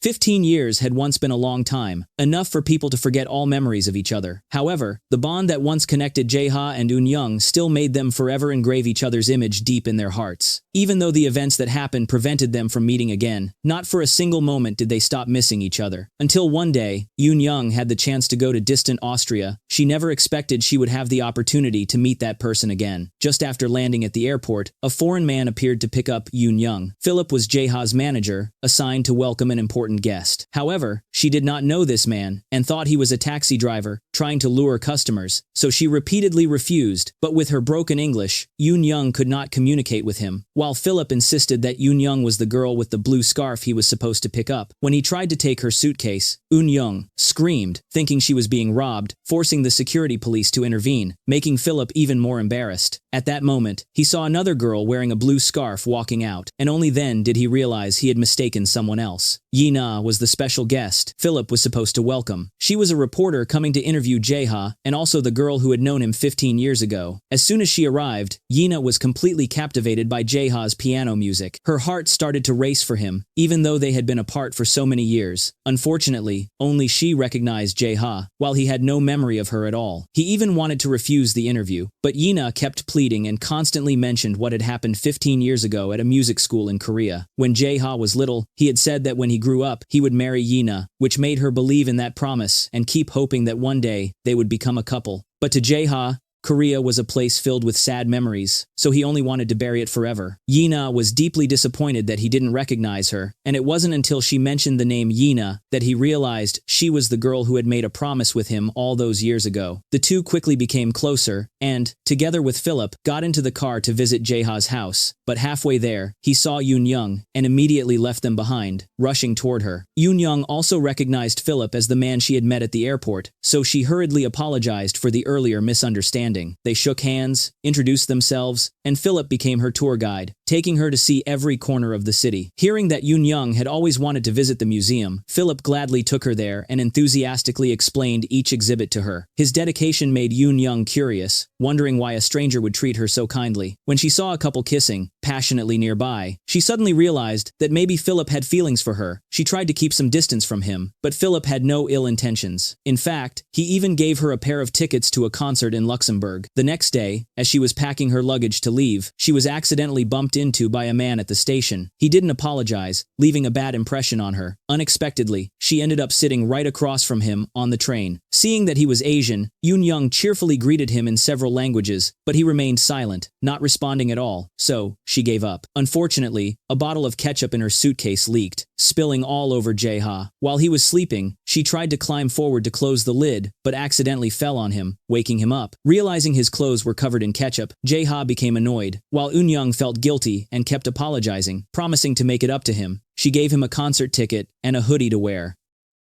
15 years had once been a long time, enough for people to forget all memories of each other. However, the bond that once connected Jae-ha and Eun-young still made them forever engrave each other's image deep in their hearts. Even though the events that happened prevented them from meeting again, not for a single moment did they stop missing each other. Until one day, Eun-young had the chance to go to distant Austria. She never expected she would have the opportunity to meet that person again. Just after landing at the airport, a foreign man appeared to pick up Eun-young. Philip was Jae-ha's manager, assigned to welcome an important guest. However, she did not know this man, and thought he was a taxi driver, trying to lure customers, so she repeatedly refused. But with her broken English, Eun-young could not communicate with him, while Philip insisted that Eun-young was the girl with the blue scarf he was supposed to pick up. When he tried to take her suitcase, Eun-young screamed, thinking she was being robbed, forcing the security police to intervene, making Philip even more embarrassed. At that moment, he saw another girl wearing a blue scarf walking out, and only then did he realize he had mistaken someone else. Yi-na was the special guest Philip was supposed to welcome. She was a reporter coming to interview Jae-ha, and also the girl who had known him 15 years ago. As soon as she arrived, Yi-na was completely captivated by Jae-ha's piano music. Her heart started to race for him, even though they had been apart for so many years. Unfortunately, only she recognized Jae-ha, while he had no memory of her at all. He even wanted to refuse the interview, but Yi-na kept pleading and constantly mentioned what had happened 15 years ago at a music school in Korea. When Jae-ha was little, he had said that when he grew up, he would marry Yi-na, which made her believe in that promise and keep hoping that one day they would become a couple. But to Jae-ha, Korea was a place filled with sad memories, so he only wanted to bury it forever. Yi-na was deeply disappointed that he didn't recognize her, and it wasn't until she mentioned the name Yi-na that he realized she was the girl who had made a promise with him all those years ago. The two quickly became closer, and, together with Philip, got into the car to visit Jae-ha's house. But halfway there, he saw Eun-young, and immediately left them behind, rushing toward her. Eun-young also recognized Philip as the man she had met at the airport, so she hurriedly apologized for the earlier misunderstanding. They shook hands, introduced themselves, and Philip became her tour guide, taking her to see every corner of the city. Hearing that Eun-young had always wanted to visit the museum, Philip gladly took her there and enthusiastically explained each exhibit to her. His dedication made Eun-young curious, wondering why a stranger would treat her so kindly. When she saw a couple kissing passionately nearby, she suddenly realized that maybe Philip had feelings for her. She tried to keep some distance from him, but Philip had no ill intentions. In fact, he even gave her a pair of tickets to a concert in Luxembourg. The next day, as she was packing her luggage to leave, she was accidentally bumped into by a man at the station. He didn't apologize, leaving a bad impression on her. Unexpectedly, she ended up sitting right across from him on the train. Seeing that he was Asian, Eun-young cheerfully greeted him in several languages, but he remained silent, not responding at all, so she gave up. Unfortunately, a bottle of ketchup in her suitcase leaked, spilling all over Jae-ha. While he was sleeping, she tried to climb forward to close the lid, but accidentally fell on him, waking him up. Realizing his clothes were covered in ketchup, Jae-ha became annoyed, while Eun-young felt guilty and kept apologizing, promising to make it up to him. She gave him a concert ticket and a hoodie to wear,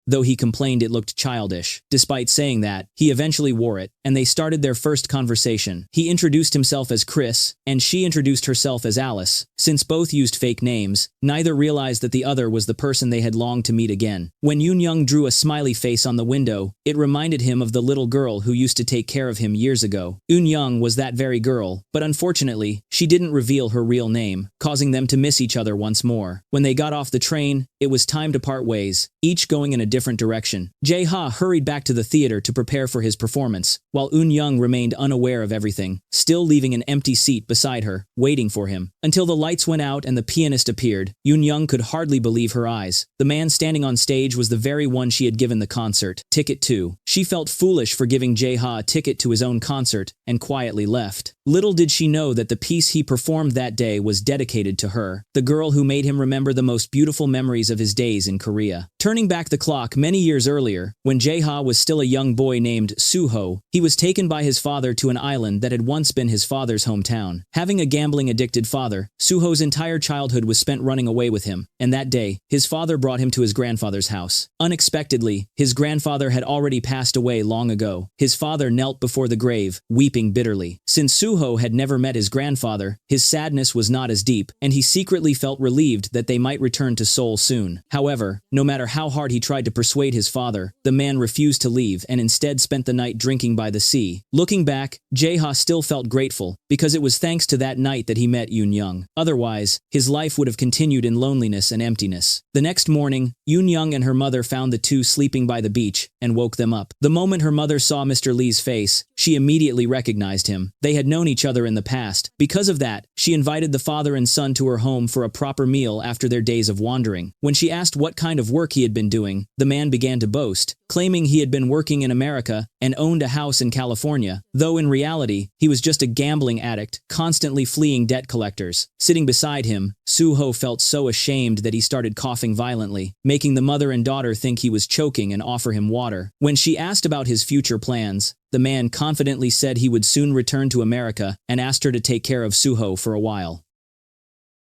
though he complained it looked childish. Despite saying that, he eventually wore it, and they started their first conversation. He introduced himself as Chris, and she introduced herself as Alice. Since both used fake names, neither realized that the other was the person they had longed to meet again. When Eun-young drew a smiley face on the window, it reminded him of the little girl who used to take care of him years ago. Eun-young was that very girl, but unfortunately, she didn't reveal her real name, causing them to miss each other once more. When they got off the train, it was time to part ways, each going in a different direction. Jae-ha hurried back to the theater to prepare for his performance, while Eun-young remained unaware of everything, still leaving an empty seat beside her, waiting for him. Until the lights went out and the pianist appeared, Eun-young could hardly believe her eyes. The man standing on stage was the very one she had given the concert ticket to. She felt foolish for giving Jae-ha a ticket to his own concert, and quietly left. Little did she know that the piece he performed that day was dedicated to her, the girl who made him remember the most beautiful memories of his days in Korea. Turning back the clock many years earlier, when Jae-ha was still a young boy named Suho, he was taken by his father to an island that had once been his father's hometown. Having a gambling-addicted father, Suho's entire childhood was spent running away with him, and that day, his father brought him to his grandfather's house. Unexpectedly, his grandfather had already passed away long ago. His father knelt before the grave, weeping bitterly. Since Suho had never met his grandfather, his sadness was not as deep, and he secretly felt relieved that they might return to Seoul soon. However, no matter how hard he tried to persuade his father, the man refused to leave and instead spent the night drinking by the sea. Looking back, Jae-ha still felt grateful, because it was thanks to that night that he met Yoon-young. Otherwise, his life would have continued in loneliness and emptiness. The next morning, Yoon-young and her mother found the two sleeping by the beach and woke them up. The moment her mother saw Mr. Lee's face, she immediately recognized him. They had known each other in the past. Because of that, she invited the father and son to her home for a proper meal after their days of wandering. When she asked what kind of work he had been doing, the man began to boast, claiming he had been working in America and owned a house in California, though in reality, he was just a gambling addict, constantly fleeing debt collectors. Sitting beside him, Soo-ho felt so ashamed that he started coughing violently, making the mother and daughter think he was choking and offer him water. When she asked about his future plans, the man confidently said he would soon return to America and asked her to take care of Soo-ho for a while.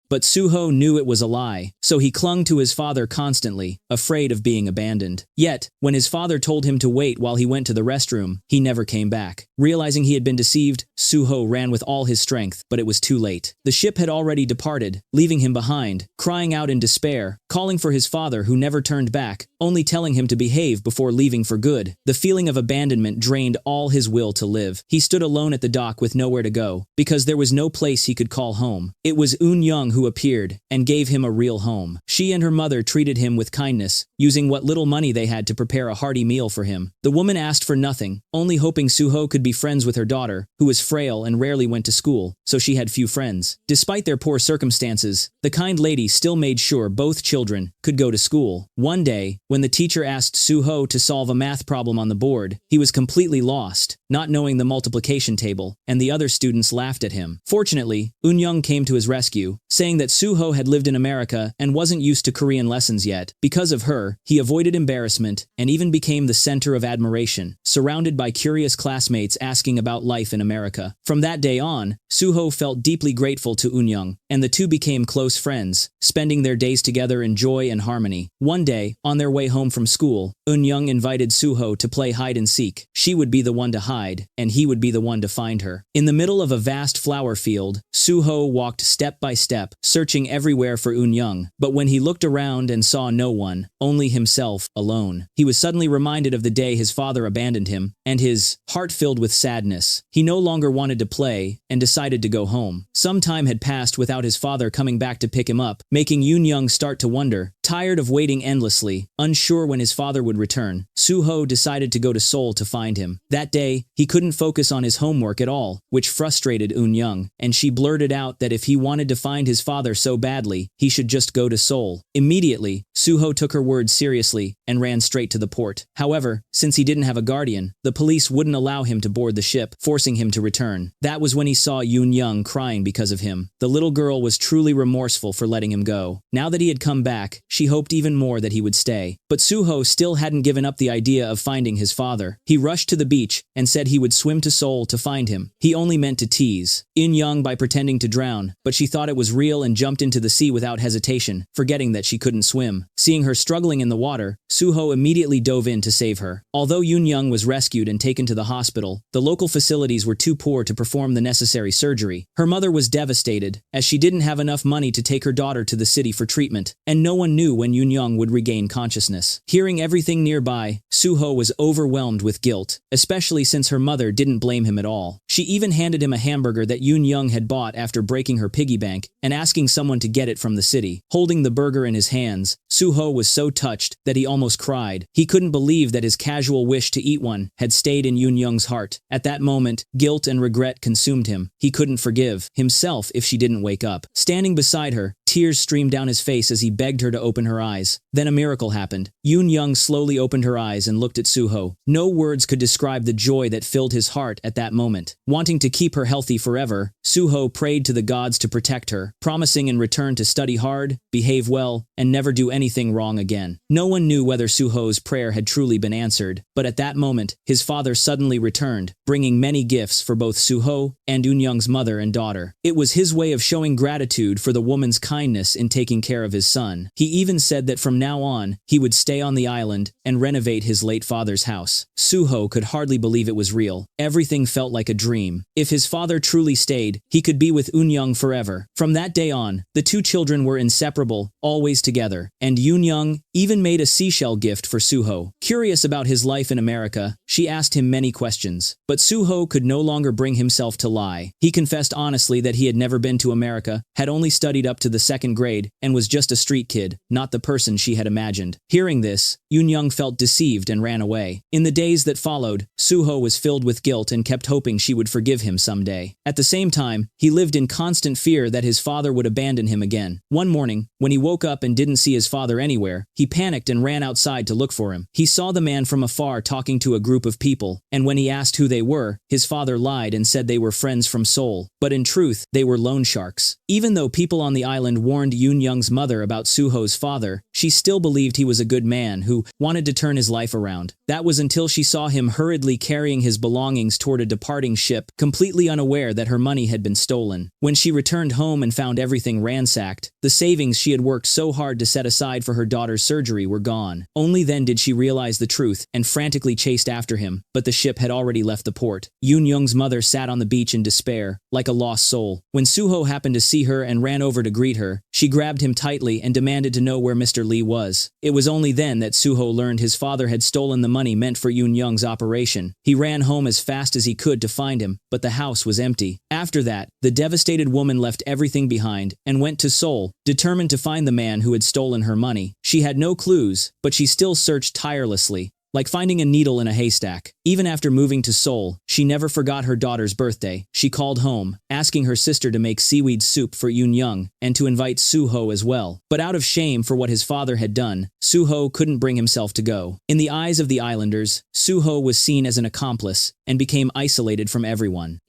But Soo-ho knew it was a lie, so he clung to his father constantly, afraid of being abandoned. Yet, when his father told him to wait while he went to the restroom, he never came back. Realizing he had been deceived, Soo-ho ran with all his strength, but it was too late. The ship had already departed, leaving him behind, crying out in despair, calling for his father who never turned back, only telling him to behave before leaving for good. The feeling of abandonment drained all his will to live. He stood alone at the dock with nowhere to go, because there was no place he could call home. It was Eun-young who appeared and gave him a real home. She and her mother treated him with kindness, using what little money they had to prepare a hearty meal for him. The woman asked for nothing, only hoping Soo-ho could be friends with her daughter, who was frail and rarely went to school, so she had few friends. Despite their poor circumstances, the kind lady still made sure both children could go to school. One day, when the teacher asked Soo-ho to solve a math problem on the board, he was completely lost, not knowing the multiplication table, and the other students laughed at him. Fortunately, Eun-young came to his rescue, saying that Soo-ho had lived in America and wasn't used to Korean lessons yet. Because of her, he avoided embarrassment and even became the center of admiration, surrounded by curious classmates asking about life in America. From that day on, Soo-ho felt deeply grateful to Eun-young, and the two became close friends, spending their days together in joy and harmony. One day, on their way home from school, Eun-young invited Soo-ho to play hide and seek. She would be the one to hide, and he would be the one to find her. In the middle of a vast flower field, Soo-ho walked step by step, searching everywhere for Eun-young, but when he looked around and saw no one, only himself, alone, he was suddenly reminded of the day his father abandoned him, and his heart filled with sadness. He no longer wanted to play, and decided to go home. Some time had passed without his father coming back to pick him up, making Eun-young start to wonder. Tired of waiting endlessly, unsure when his father would return, Soo-ho decided to go to Seoul to find him. That day, he couldn't focus on his homework at all, which frustrated Eun-young, and she blurted out that if he wanted to find his father so badly, he should just go to Seoul. Immediately, Soo-ho took her words seriously and ran straight to the port. However, since he didn't have a guardian, the police wouldn't allow him to board the ship, forcing him to return. That was when he saw Eun-young crying because of him. The little girl was truly remorseful for letting him go. Now that he had come back, she hoped even more that he would stay. But Soo-ho still hadn't given up the idea of finding his father. He rushed to the beach and said he would swim to Seoul to find him. He only meant to tease Eun-young by pretending to drown, but she thought it was real and jumped into the sea without hesitation, forgetting that she couldn't swim. Seeing her struggling in the water, Soo-ho immediately dove in to save her. Although Eun-young was rescued and taken to the hospital, the local facilities were too poor to perform the necessary surgery. Her mother was devastated, as she didn't have enough money to take her daughter to the city for treatment, and no one knew when Eun-young would regain consciousness. Hearing everything nearby, Soo-ho was overwhelmed with guilt, especially since her mother didn't blame him at all. She even handed him a hamburger that Eun-young had bought after breaking her piggy bank and asking someone to get it from the city. Holding the burger in his hands, Soo-ho was so touched that he almost cried. He couldn't believe that his casual wish to eat one had stayed in Eun-young's heart. At that moment, guilt and regret consumed him. He couldn't forgive himself if she didn't wake up. Standing beside her, tears streamed down his face as he begged her to open her eyes. Then a miracle happened. Eun-young slowly opened her eyes and looked at Soo-ho. No words could describe the joy that filled his heart at that moment. Wanting to keep her healthy forever, Soo-ho prayed to the gods to protect her, promising in return to study hard, behave well, and never do anything wrong again. No one knew whether Suho's prayer had truly been answered, but at that moment, his father suddenly returned, bringing many gifts for both Suho and Eunyoung's mother and daughter. It was his way of showing gratitude for the woman's kindness in taking care of his son. He even said that from now on, he would stay on the island and renovate his late father's house. Suho could hardly believe it was real. Everything felt like a dream. If his father truly stayed, he could be with Eunyoung forever. From that day on, the two children were inseparable, always together, and Eunyoung even made a seashell gift for Suho. Curious about his life in America, she asked him many questions. But Suho could no longer bring himself to lie. He confessed honestly that he had never been to America, had only studied up to the 2nd grade, and was just a street kid, not the person she had imagined. Hearing this, Eunyoung felt deceived and ran away. In the days that followed, Suho was filled with guilt and kept hoping she would forgive him someday. At the same time, he lived in constant fear that his father would abandon him again. One morning, when he woke up and didn't see his father anywhere, he panicked and ran outside to look for him. He saw the man from afar talking to a group of people, and when he asked who they were, his father lied and said they were friends from Seoul. But in truth, they were loan sharks. Even though people on the island warned Eunyoung's mother about Suho's father, she still believed he was a good man who wanted to turn his life around. That was until she saw him hurriedly carrying his belongings toward a departing ship, completely unaware that her money had been stolen. When she returned home and found everything ransacked, the savings she had worked so hard to set aside for her daughter's surgery were gone. Only then did she realize the truth and frantically chased after him, but the ship had already left the port. Eunyoung's mother sat on the beach in despair, like a lost soul. When Suho happened to see her and ran over to greet her, she grabbed him tightly and demanded to know where Mr. Lee was. It was only then that Suho learned his father had stolen the money meant for Eunyoung's operation. He ran home as fast as he could to find him, but the house was empty. After that, the devastated woman left everything behind and went to Seoul, determined to find the man who had stolen her money. She had no clues, but she still searched tirelessly, like finding a needle in a haystack. Even after moving to Seoul, she never forgot her daughter's birthday. She called home, asking her sister to make seaweed soup for Eunyoung and to invite Suho as well. But out of shame for what his father had done, Suho couldn't bring himself to go. In the eyes of the islanders, Suho was seen as an accomplice and became isolated from everyone.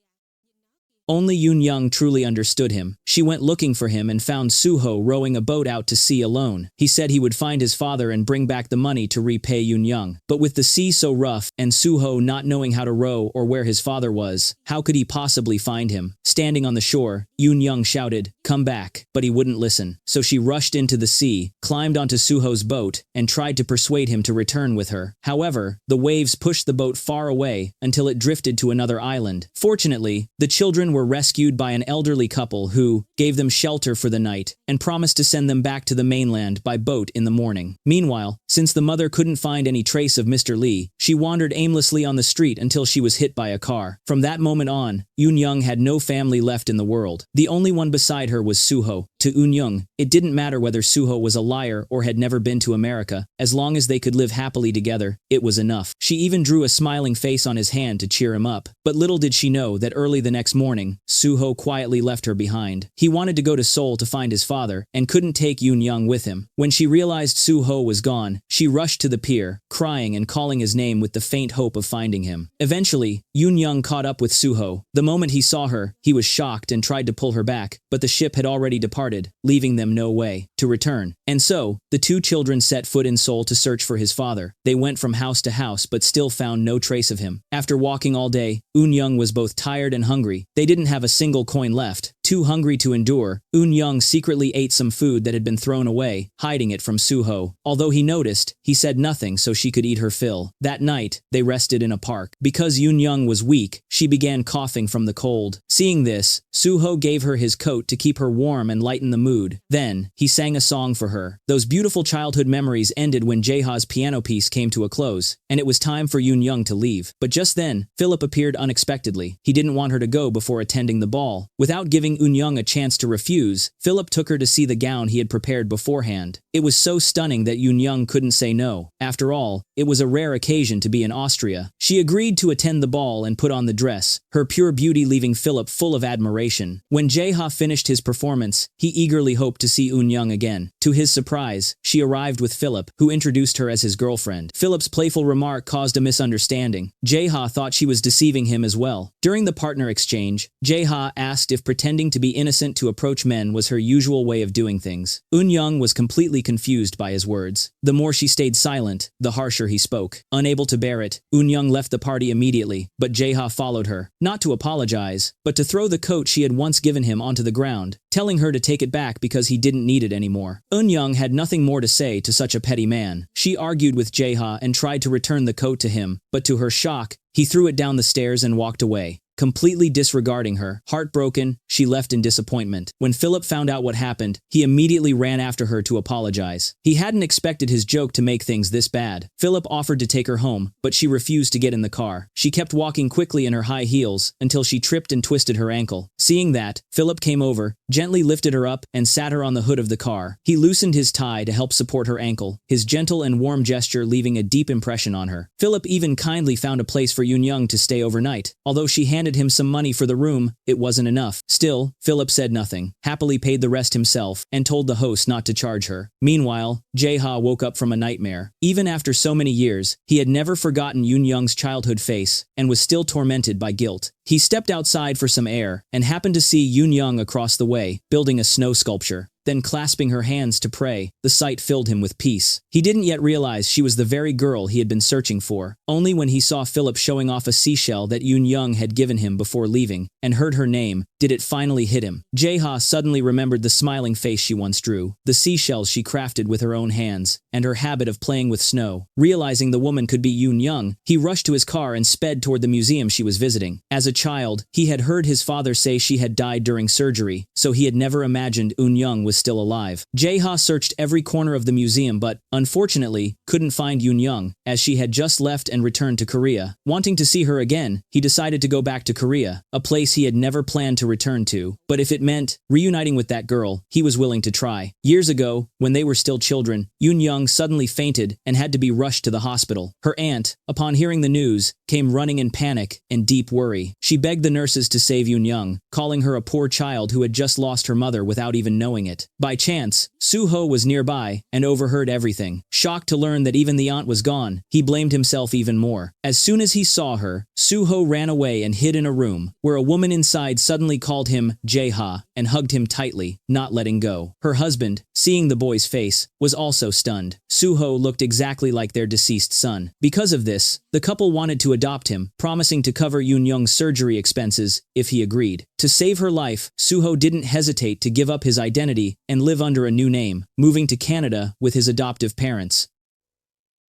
Only Eunyoung truly understood him. She went looking for him and found Suho rowing a boat out to sea alone. He said he would find his father and bring back the money to repay Eunyoung. But with the sea so rough and Suho not knowing how to row or where his father was, how could he possibly find him? Standing on the shore, Eunyoung shouted, "Come back," but he wouldn't listen. So she rushed into the sea, climbed onto Suho's boat, and tried to persuade him to return with her. However, the waves pushed the boat far away until it drifted to another island. Fortunately, the children were rescued by an elderly couple who gave them shelter for the night and promised to send them back to the mainland by boat in the morning. Meanwhile, since the mother couldn't find any trace of Mr. Lee, she wandered aimlessly on the street until she was hit by a car. From that moment on, Eunyoung had no family left in the world. The only one beside her was Suho. To Eunyoung, it didn't matter whether Suho was a liar or had never been to America. As long as they could live happily together, it was enough. She even drew a smiling face on his hand to cheer him up. But little did she know that early the next morning, Suho quietly left her behind. He wanted to go to Seoul to find his father and couldn't take Eunyoung with him. When she realized Suho was gone, she rushed to the pier, crying and calling his name with the faint hope of finding him. Eventually, Eunyoung caught up with Suho. The moment he saw her, he was shocked and tried to pull her back, but the ship had already departed, leaving them no way to return. And so, the two children set foot in Seoul to search for his father. They went from house to house but still found no trace of him. After walking all day, Eunyoung was both tired and hungry. They didn't have a single coin left. Too hungry to endure, Eunyoung secretly ate some food that had been thrown away, hiding it from Suho. Although he noticed, he said nothing so she could eat her fill. That night, they rested in a park. Because Eunyoung was weak, she began coughing from the cold. Seeing this, Suho gave her his coat to keep her warm and lighten the mood. Then, he sang a song for her. Those beautiful childhood memories ended when Jaeha's piano piece came to a close, and it was time for Eunyoung to leave. But just then, Philip appeared unexpectedly. He didn't want her to go before attending the ball. Without giving Eunyoung a chance to refuse, Philip took her to see the gown he had prepared beforehand. It was so stunning that Eunyoung couldn't say no. After all, it was a rare occasion to be in Austria. She agreed to attend the ball and put on the dress, her pure beauty leaving Philip full of admiration. When Jaeha finished his performance, he eagerly hoped to see Eunyoung again. To his surprise, she arrived with Philip, who introduced her as his girlfriend. Philip's playful remark caused a misunderstanding. Jaeha thought she was deceiving him as well. During the partner exchange, Jaeha asked if pretending to be innocent to approach men was her usual way of doing things. Eunyoung was completely confused by his words. The more she stayed silent, the harsher he spoke. Unable to bear it, Eun-young left the party immediately, but Jae-ha followed her, not to apologize, but to throw the coat she had once given him onto the ground, telling her to take it back because he didn't need it anymore. Eun-young had nothing more to say to such a petty man. She argued with Jae-ha and tried to return the coat to him, but to her shock, he threw it down the stairs and walked away. Completely disregarding her, heartbroken, she left in disappointment. When Philip found out what happened, he immediately ran after her to apologize. He hadn't expected his joke to make things this bad. Philip offered to take her home, but she refused to get in the car. She kept walking quickly in her high heels until she tripped and twisted her ankle. Seeing that, Philip came over, gently lifted her up, and sat her on the hood of the car. He loosened his tie to help support her ankle, his gentle and warm gesture leaving a deep impression on her. Philip even kindly found a place for Eun-young to stay overnight. Although she handed him some money for the room, it wasn't enough. Still, Philip said nothing, happily paid the rest himself, and told the host not to charge her. Meanwhile, Jae-ha woke up from a nightmare. Even after so many years, he had never forgotten Eun-young's childhood face, and was still tormented by guilt. He stepped outside for some air, and happened to see Eun-young across the way, building a snow sculpture. Then clasping her hands to pray, the sight filled him with peace. He didn't yet realize she was the very girl he had been searching for. Only when he saw Philip showing off a seashell that Eun-young had given him before leaving, and heard her name, did it finally hit him. Jae-ha suddenly remembered the smiling face she once drew, the seashells she crafted with her own hands, and her habit of playing with snow. Realizing the woman could be Eun-young, he rushed to his car and sped toward the museum she was visiting. As a child, he had heard his father say she had died during surgery, so he had never imagined Eun-young was still alive. Jae-ha searched every corner of the museum but, unfortunately, couldn't find Eun-young, as she had just left and returned to Korea. Wanting to see her again, he decided to go back to Korea, a place he had never planned to return to. But if it meant reuniting with that girl, he was willing to try. Years ago, when they were still children, Eun-young suddenly fainted and had to be rushed to the hospital. Her aunt, upon hearing the news, came running in panic and deep worry. She begged the nurses to save Eun-young, calling her a poor child who had just lost her mother without even knowing it. By chance, Soo-ho was nearby and overheard everything. Shocked to learn that even the aunt was gone, he blamed himself even more. As soon as he saw her, Soo-ho ran away and hid in a room, where a woman inside suddenly called him Jae-ha and hugged him tightly, not letting go. Her husband, seeing the boy's face, was also stunned. Soo-ho looked exactly like their deceased son. Because of this, the couple wanted to adopt him, promising to cover Eun-young's surgery expenses if he agreed. To save her life, Soo-ho didn't hesitate to give up his identity and live under a new name, moving to Canada with his adoptive parents.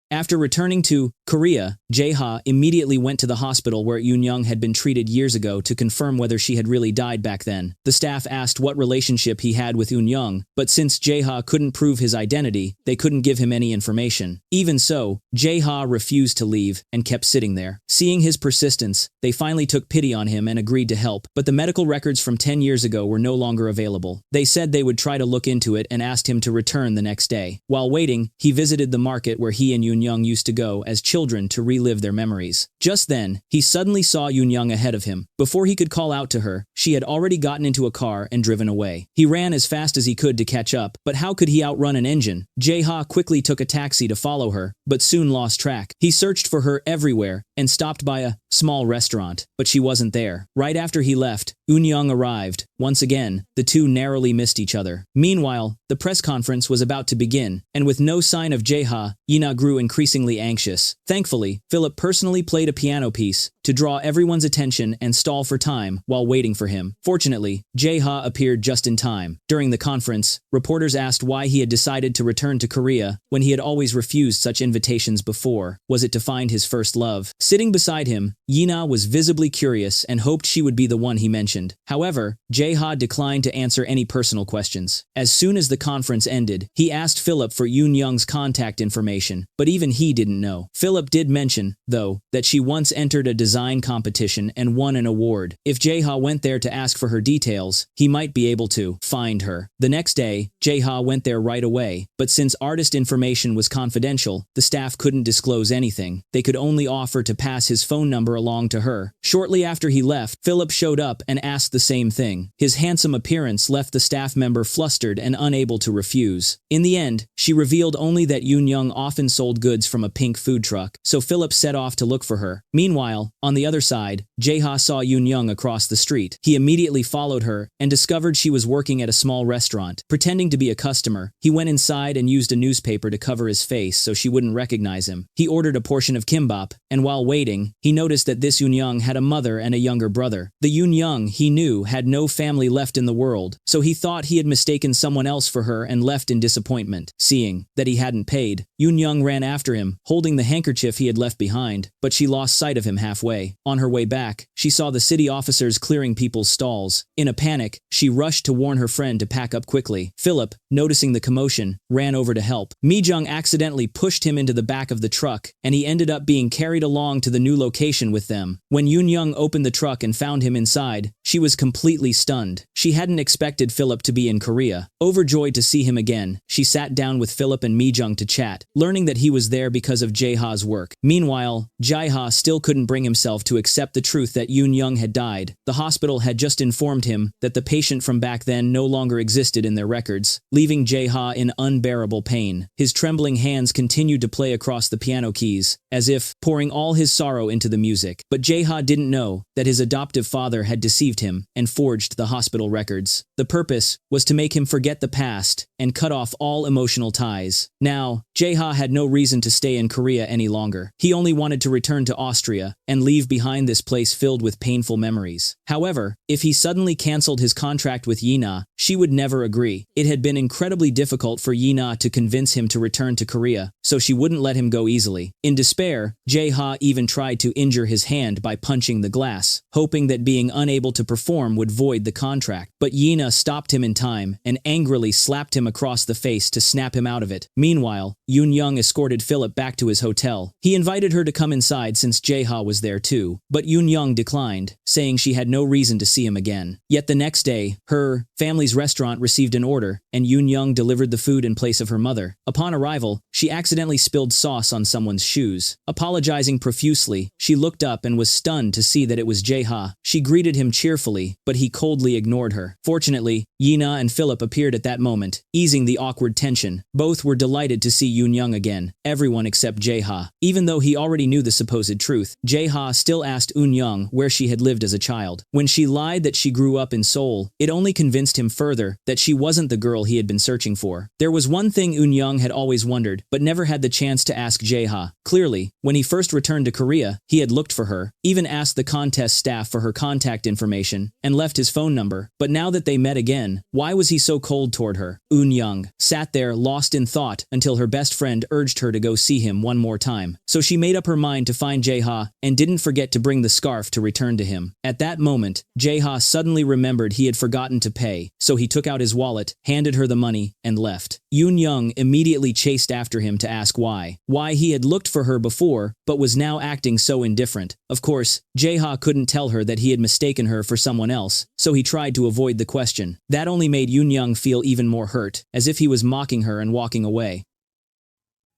After returning to Korea, Jae-ha immediately went to the hospital where Eun-young had been treated years ago to confirm whether she had really died back then. The staff asked what relationship he had with Eun-young, but since Jae-ha couldn't prove his identity, they couldn't give him any information. Even so, Jae-ha refused to leave and kept sitting there. Seeing his persistence, they finally took pity on him and agreed to help, but the medical records from 10 years ago were no longer available. They said they would try to look into it and asked him to return the next day. While waiting, he visited the market where he and Eun-young used to go as children to relive their memories. Just then, he suddenly saw Eun-young ahead of him. Before he could call out to her, she had already gotten into a car and driven away. He ran as fast as he could to catch up, but how could he outrun an engine? Jae-ha quickly took a taxi to follow her, but soon lost track. He searched for her everywhere and stopped by a small restaurant, but she wasn't there. Right after he left, Eun-young arrived. Once again, the two narrowly missed each other. Meanwhile, the press conference was about to begin, and with no sign of Jae-ha, Yina grew increasingly anxious. Thankfully, Philip personally played a piano piece to draw everyone's attention and stall for time while waiting for him. Fortunately, Jae-ha appeared just in time. During the conference, reporters asked why he had decided to return to Korea when he had always refused such invitations before. Was it to find his first love? Sitting beside him, Yina was visibly curious and hoped she would be the one he mentioned. However, Jae-ha declined to answer any personal questions. As soon as the conference ended, he asked Philip for Eun-young's contact information, but even he didn't know. Philip did mention, though, that she once entered a design competition and won an award. If Jae-ha went there to ask for her details, he might be able to find her. The next day, Jae-ha went there right away, but since artist information was confidential, the staff couldn't disclose anything. They could only offer to pass his phone number along to her. Shortly after he left, Philip showed up and asked the same thing. His handsome appearance left the staff member flustered and unable to refuse. In the end, she revealed only that Eun-young often sold goods from a pink food truck, so Philip set off to look for her. Meanwhile, On the other side, Jae-ha saw Yoon-young across the street. He immediately followed her and discovered she was working at a small restaurant. Pretending to be a customer, he went inside and used a newspaper to cover his face so she wouldn't recognize him. He ordered a portion of kimbap, and while waiting, he noticed that this Yoon-young had a mother and a younger brother. The Yoon-young he knew had no family left in the world, so he thought he had mistaken someone else for her and left in disappointment. Seeing that he hadn't paid, Yoon-young ran after him, holding the handkerchief he had left behind, but she lost sight of him halfway. On her way back, she saw the city officers clearing people's stalls. In a panic, she rushed to warn her friend to pack up quickly. Philip, noticing the commotion, ran over to help. Mi-jung accidentally pushed him into the back of the truck, and he ended up being carried along to the new location with them. When Yoon-young opened the truck and found him inside, she was completely stunned. She hadn't expected Philip to be in Korea. Overjoyed to see him again, she sat down with Philip and Mi-jung to chat, learning that he was there because of Jae-ha's work. Meanwhile, Jae-ha still couldn't bring himself to accept the truth that Yoon-young had died. The hospital had just informed him that the patient from back then no longer existed in their records, leaving Jae-ha in unbearable pain. His trembling hands continued to play across the piano keys, as if pouring all his sorrow into the music. But Jae-ha didn't know that his adoptive father had deceived him and forged the hospital records. The purpose was to make him forget the past and cut off all emotional ties. Now, Jae-ha had no reason to stay in Korea any longer. He only wanted to return to Austria and leave behind this place filled with painful memories. However, if he suddenly cancelled his contract with Yina, she would never agree. It had been incredibly difficult for Yina to convince him to return to Korea, so she wouldn't let him go easily. In despair, Jae-ha even tried to injure his hand by punching the glass, hoping that being unable to perform would void the contract. But Yina stopped him in time and angrily slapped him across the face to snap him out of it. Meanwhile, Yoon-young escorted Philip back to his hotel. He invited her to come inside since Jae-ha was there too, but Yoon-young declined, saying she had no reason to see him again. Yet the next day, her family's restaurant received an order, and Yoon-young delivered the food in place of her mother. Upon arrival, she accidentally spilled sauce on someone's shoes. Apologizing profusely, she looked up and was stunned to see that it was Jae-ha. She greeted him cheerfully, but he coldly ignored her. Fortunately, Yina and Philip appeared at that moment, easing the awkward tension. Both were delighted to see Yoon-young again, everyone except Jae-ha. Even though he already knew the supposed truth, Jae-ha still asked Yoon-young where she had lived as a child. When she lied that she grew up in Seoul, it only convinced him further that she wasn't the girl he had been searching for. There was one thing Yoon-young had always wondered, but never had the chance to ask Jae-ha. Clearly, when he first returned to Korea, he had looked for her, even asked the contest staff for her contact information, and left his phone number. But now that they met again, why was he so cold toward her? Yoon-young sat there lost in thought until her best friend urged her to go see him one more time. So she made up her mind to find Jae-ha and didn't forget to bring the scarf to return to him. At that moment, Jae-ha suddenly remembered he had forgotten to pay, so he took out his wallet, handed her the money, and left. Yoon-young immediately chased after him to ask why he had looked for her before, but was now acting so indifferent. Of course, Jae-ha couldn't tell her that he had mistaken her for someone else, so he tried to avoid the question. That only made Yoon-young feel even more hurt, as if he was mocking her and walking away.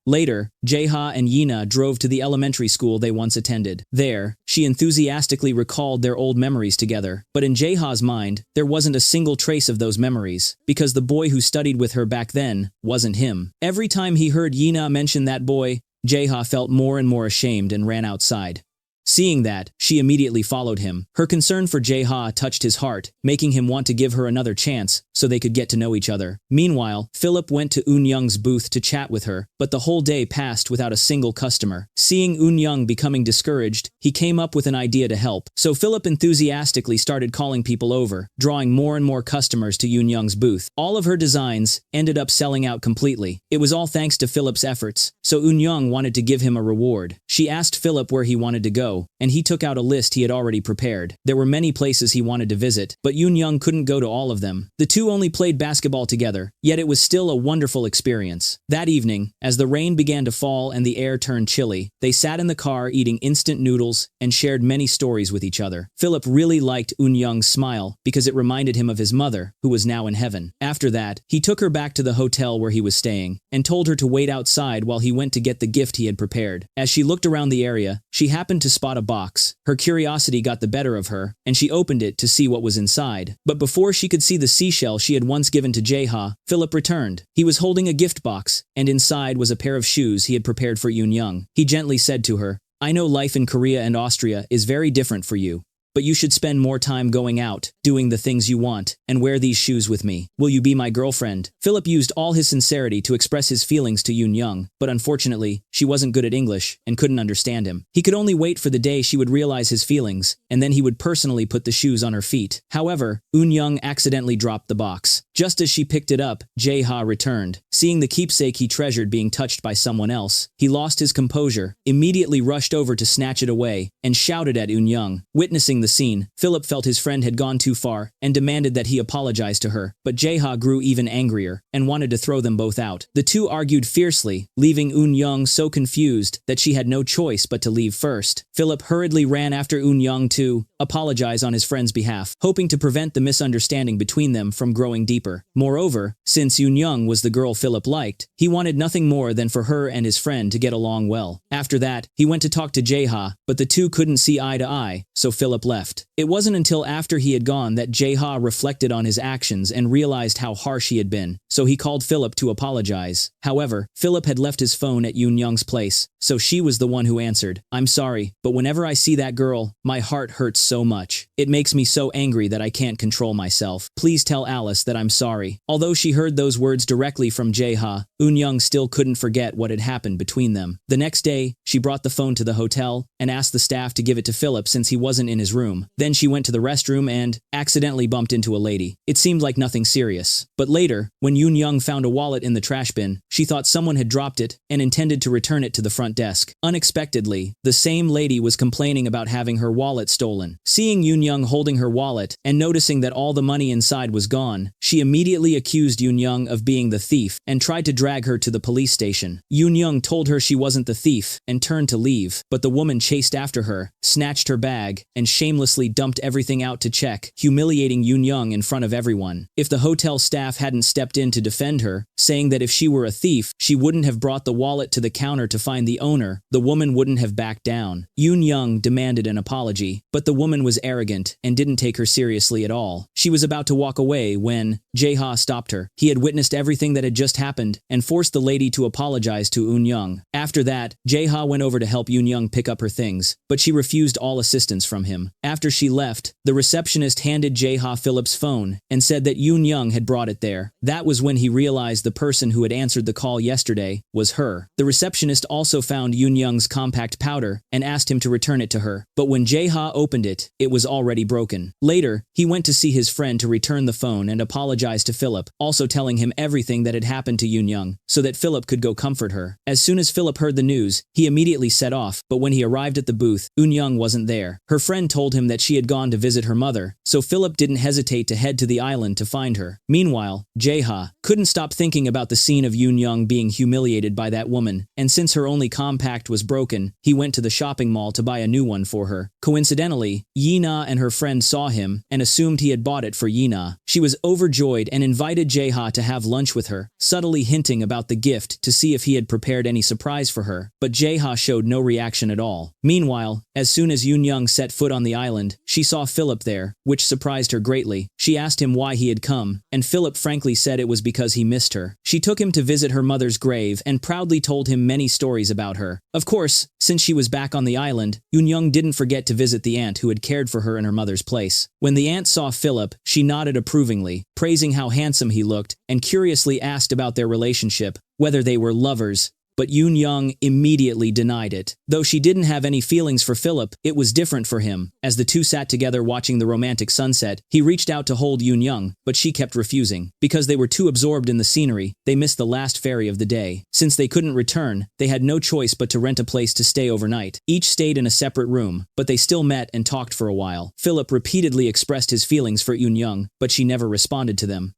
Later, Jae-ha and Yina drove to the elementary school they once attended. There, she enthusiastically recalled their old memories together. But in Jae-ha's mind, there wasn't a single trace of those memories, because the boy who studied with her back then wasn't him. Every time he heard Yina mention that boy, Jae-ha felt more and more ashamed and ran outside. Seeing that, she immediately followed him. Her concern for Jae-ha touched his heart, making him want to give her another chance so they could get to know each other. Meanwhile, Philip went to Yoon-young's booth to chat with her, but the whole day passed without a single customer. Seeing Yoon-young becoming discouraged, he came up with an idea to help. So Philip enthusiastically started calling people over, drawing more and more customers to Yoon-young's booth. All of her designs ended up selling out completely. It was all thanks to Philip's efforts, so Yoon-young wanted to give him a reward. She asked Philip where he wanted to go, and he took out a list he had already prepared. There were many places he wanted to visit, but Yoon-young couldn't go to all of them. The two only played basketball together, yet it was still a wonderful experience. That evening, as the rain began to fall and the air turned chilly, they sat in the car eating instant noodles and shared many stories with each other. Philip really liked Yoon-young's smile because it reminded him of his mother, who was now in heaven. After that, he took her back to the hotel where he was staying and told her to wait outside while he went to get the gift he had prepared. As she looked around the area, she happened to spot a box. Her curiosity got the better of her, and she opened it to see what was inside. But before she could see the seashell she had once given to Jae-ha, Philip returned. He was holding a gift box, and inside was a pair of shoes he had prepared for Yoon-young. He gently said to her, I know life in Korea and Austria is very different for you, but you should spend more time going out, doing the things you want, and wear these shoes with me. Will you be my girlfriend? Philip used all his sincerity to express his feelings to Yoon Young, but unfortunately, she wasn't good at English and couldn't understand him. He could only wait for the day she would realize his feelings, and then he would personally put the shoes on her feet. However, Yoon Young accidentally dropped the box. Just as she picked it up, Jae-ha returned. Seeing the keepsake he treasured being touched by someone else, he lost his composure, immediately rushed over to snatch it away, and shouted at Yoon Young. Witnessing the scene, Philip felt his friend had gone too far and demanded that he apologize to her, but Jae-ha grew even angrier and wanted to throw them both out. The two argued fiercely, leaving Yoon Young so confused that she had no choice but to leave first. Philip hurriedly ran after Yoon Young to apologize on his friend's behalf, hoping to prevent the misunderstanding between them from growing deeper. Moreover, since Yoon Young was the girl Philip liked, he wanted nothing more than for her and his friend to get along well. After that, he went to talk to Jae-ha, but the two couldn't see eye to eye, so Philip left. It wasn't until after he had gone that Jae-ha reflected on his actions and realized how harsh he had been, so he called Philip to apologize. However, Philip had left his phone at Yoon Young's place, so she was the one who answered. "I'm sorry, but whenever I see that girl, my heart hurts so much. It makes me so angry that I can't control myself. Please tell Alice that I'm sorry." Although she heard those words directly from Jae-ha, Yoon Young still couldn't forget what had happened between them. The next day, she brought the phone to the hotel and asked the staff to give it to Philip since he wasn't in his room. Then she went to the restroom and accidentally bumped into a lady. It seemed like nothing serious. But later, when Yoon Young found a wallet in the trash bin, she thought someone had dropped it and intended to return it to the front desk. Unexpectedly, the same lady was complaining about having her wallet stolen. Seeing Yoon Young holding her wallet and noticing that all the money inside was gone, she immediately accused Yoon Young of being the thief and tried to drag her to the police station. Yoon Young told her she wasn't the thief and turned to leave, but the woman chased after her, snatched her bag, and shamelessly dumped everything out to check, humiliating Yoon Young in front of everyone. If the hotel staff hadn't stepped in to defend her, saying that if she were a thief, she wouldn't have brought the wallet to the counter to find the owner, the woman wouldn't have backed down. Yoon Young demanded an apology, but the woman was arrogant and didn't take her seriously at all. She was about to walk away when Jae-ha stopped her. He had witnessed everything that had just happened and forced the lady to apologize to Yoon Young. After that, Jae-ha went over to help Yoon Young pick up her things, but she refused all assistance from him. After she left, the receptionist handed Jae-ha Philip's phone and said that Yoon Young had brought it there. That was when he realized the person who had answered the call yesterday was her. The receptionist also found Yoon Young's compact powder and asked him to return it to her, but when Jae-ha opened it, it was already broken. Later, he went to see his friend to return the phone and apologize to Philip, also telling him everything that had happened to Yoon Young, so that Philip could go comfort her. As soon as Philip heard the news, he immediately set off, but when he arrived at the booth, Yoon Young wasn't there. Her friend told him that she had gone to visit her mother, so Philip didn't hesitate to head to the island to find her. Meanwhile, Jae-ha couldn't stop thinking about the scene of Yoon Young being humiliated by that woman, and since her only compact was broken, he went to the shopping mall to buy a new one for her. Coincidentally, Yi-na and her friend saw him and assumed he had bought it for Yi-na. She was overjoyed and invited Jae-ha to have lunch with her, subtly hinting about the gift to see if he had prepared any surprise for her, but Jae-ha showed no reaction at all. Meanwhile, as soon as Yoon Young set foot on the island, she saw Philip there, which surprised her greatly. She asked him why he had come, and Philip frankly said it was because he missed her. She took him to visit her mother's grave and proudly told him many stories about her. Of course, since she was back on the island, Yoon Young didn't forget to visit the aunt who had cared for her in her mother's place. When the aunt saw Philip, she nodded approvingly, praising how handsome he looked, and curiously asked about their relationship, whether they were lovers. But Yoon Young immediately denied it. Though she didn't have any feelings for Philip, it was different for him. As the two sat together watching the romantic sunset, he reached out to hold Yoon Young, but she kept refusing. Because they were too absorbed in the scenery, they missed the last ferry of the day. Since they couldn't return, they had no choice but to rent a place to stay overnight. Each stayed in a separate room, but they still met and talked for a while. Philip repeatedly expressed his feelings for Yoon Young, but she never responded to them.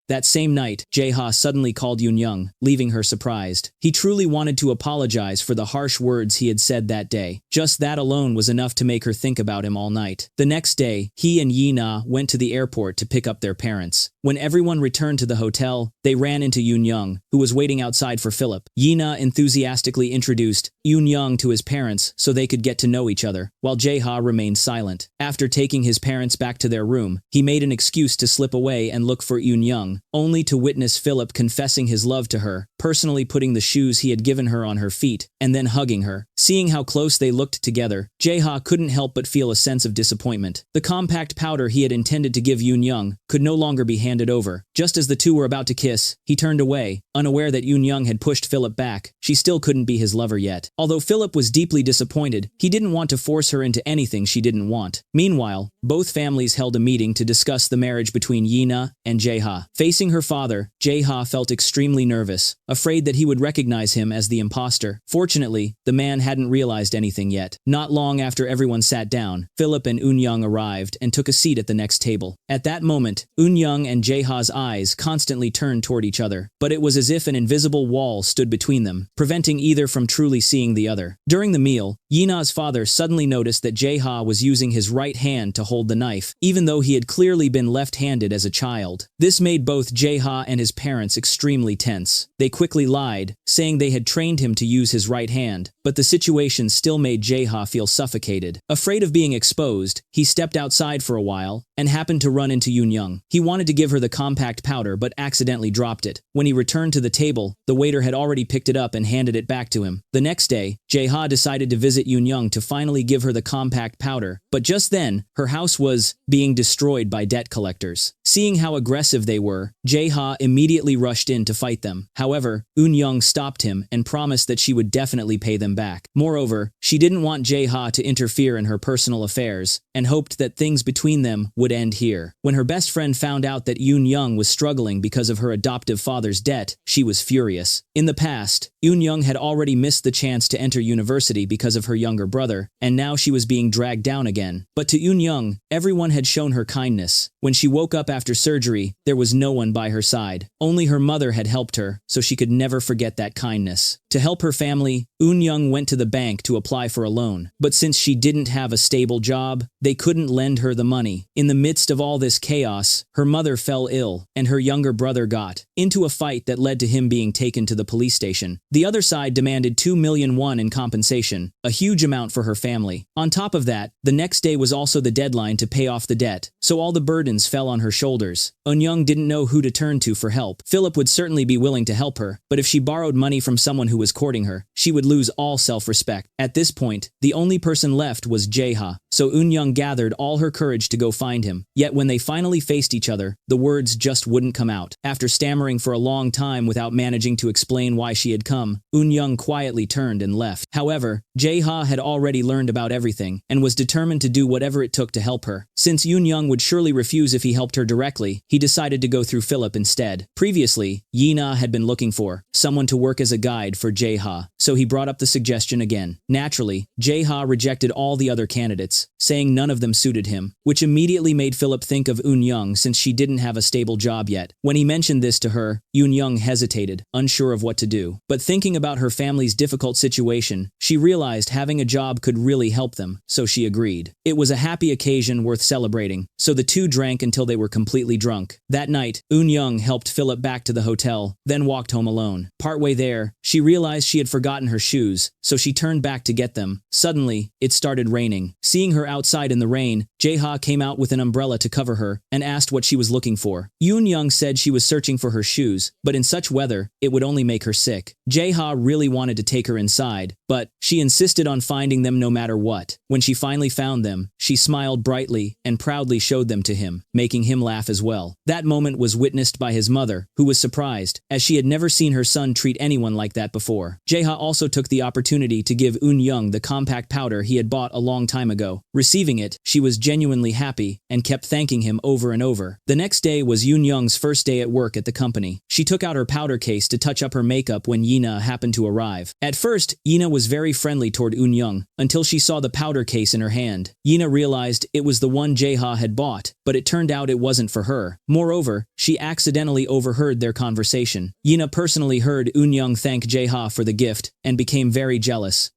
That same night, Jae-ha suddenly called Yoon Young, leaving her surprised. He truly wanted to apologize for the harsh words he had said that day. Just that alone was enough to make her think about him all night. The next day, he and Yi-na went to the airport to pick up their parents. When everyone returned to the hotel, they ran into Yoon Young, who was waiting outside for Philip. Yi-na enthusiastically introduced Yoon Young to his parents so they could get to know each other, while Jae-ha remained silent. After taking his parents back to their room, he made an excuse to slip away and look for Yoon Young, only to witness Philip confessing his love to her, personally putting the shoes he had given her on her feet, and then hugging her. Seeing how close they looked together, Jae-ha couldn't help but feel a sense of disappointment. The compact powder he had intended to give Yoon-young could no longer be handed over. Just as the two were about to kiss, he turned away, unaware that Yoon-young had pushed Philip back. She still couldn't be his lover yet. Although Philip was deeply disappointed, he didn't want to force her into anything she didn't want. Meanwhile, both families held a meeting to discuss the marriage between Yina and Jae-ha. Facing her father, Jae-ha felt extremely nervous, afraid that he would recognize him as the imposter. Fortunately, the man hadn't realized anything yet. Not long after everyone sat down, Philip and Eun-young arrived and took a seat at the next table. At that moment, Eun-young and Jae-ha's eyes constantly turned toward each other, but it was as if an invisible wall stood between them, preventing either from truly seeing the other. During the meal, Yina's father suddenly noticed that Jae-ha was using his right hand to hold the knife, even though he had clearly been left-handed as a child. This made both Jae-ha and his parents extremely tense. They quickly lied, saying they had trained him to use his right hand, but the situation still made Jae-ha feel suffocated. Afraid of being exposed, he stepped outside for a while and happened to run into Yoon-young. He wanted to give her the compact powder but accidentally dropped it. When he returned to the table, the waiter had already picked it up and handed it back to him. The next day, Jae-ha decided to visit Yoon-young to finally give her the compact powder, but just then, her house was being destroyed by debt collectors. Seeing how aggressive they were, Jae-ha immediately rushed in to fight them. However, Eun-young stopped him and promised that she would definitely pay them back. Moreover, she didn't want Jae-ha to interfere in her personal affairs and hoped that things between them would end here. When her best friend found out that Eun-young was struggling because of her adoptive father's debt, she was furious. In the past, Eun-young had already missed the chance to enter university because of her younger brother, and now she was being dragged down again. But to Eun-young, everyone had shown her kindness. When she woke up after surgery, there was no one by her side. Only her mother had helped her, so she could never forget that kindness. To help her family, Eun-young went to the bank to apply for a loan. But since she didn't have a stable job, they couldn't lend her the money. In the midst of all this chaos, her mother fell ill, and her younger brother got into a fight that led to him being taken to the police station. The other side demanded 2 million won in compensation, a huge amount for her family. On top of that, the next day was also the deadline to pay off the debt, so all the burdens fell on her shoulders. Eun-young didn't know who to turn to for help. Philip would certainly be willing to help her, but if she borrowed money from someone who was courting her, she would lose all self-respect. At this point, the only person left was Jae-ha, so Eun-young gathered all her courage to go find him. Yet when they finally faced each other, the words just wouldn't come out. After stammering for a long time without managing to explain why she had come, Eun-young quietly turned and left. However, Jae-ha had already learned about everything and was determined to do whatever it took to help her. Since Eun-young would surely refuse if he helped her directly, he decided to go through Philip instead. Previously, Yina had been looking for someone to work as a guide for Jae-ha, so he brought up the suggestion again. Naturally, Jae-ha rejected all the other candidates, saying none of them suited him, which immediately made Philip think of Eun-young since she didn't have a stable job yet. When he mentioned this to her, Eun-young hesitated, unsure of what to do. But thinking about her family's difficult situation, she realized having a job could really help them, so she agreed. It was a happy occasion worth celebrating, so the two drank until they were completely drunk. That night, Eun-young helped Philip back to the hotel, then walked home alone. Partway there, she realized she had forgotten her shoes, so she turned back to get them. Suddenly, it started raining. Seeing her outside in the rain, Jae-ha came out with an umbrella to cover her and asked what she was looking for. Eun-young said she was searching for her shoes, but in such weather, it would only make her sick. Jae-ha really wanted to take her inside, but she insisted on finding them no matter what. When she finally found them, she smiled brightly and proudly showed them to him, making him laugh as well. That moment was witnessed by his mother, who was surprised, as she had never seen her son treat anyone like that before. Jae-ha also took the opportunity to give Eun-young the compact powder he had bought a long time ago. Receiving it, she was genuinely happy and kept thanking him over and over. The next day was Eun-young's first day at work at the company. She took out her powder case to touch up her makeup when Yina happened to arrive. At first, Yina was very friendly toward Eun-young until she saw the powder case in her hand. Yina realized it was the one Jae-ha had bought, but it turned out it wasn't for her. Moreover, she accidentally overheard their conversation. Yina personally heard Eun-young thank Jae-ha for the gift and became very jealous.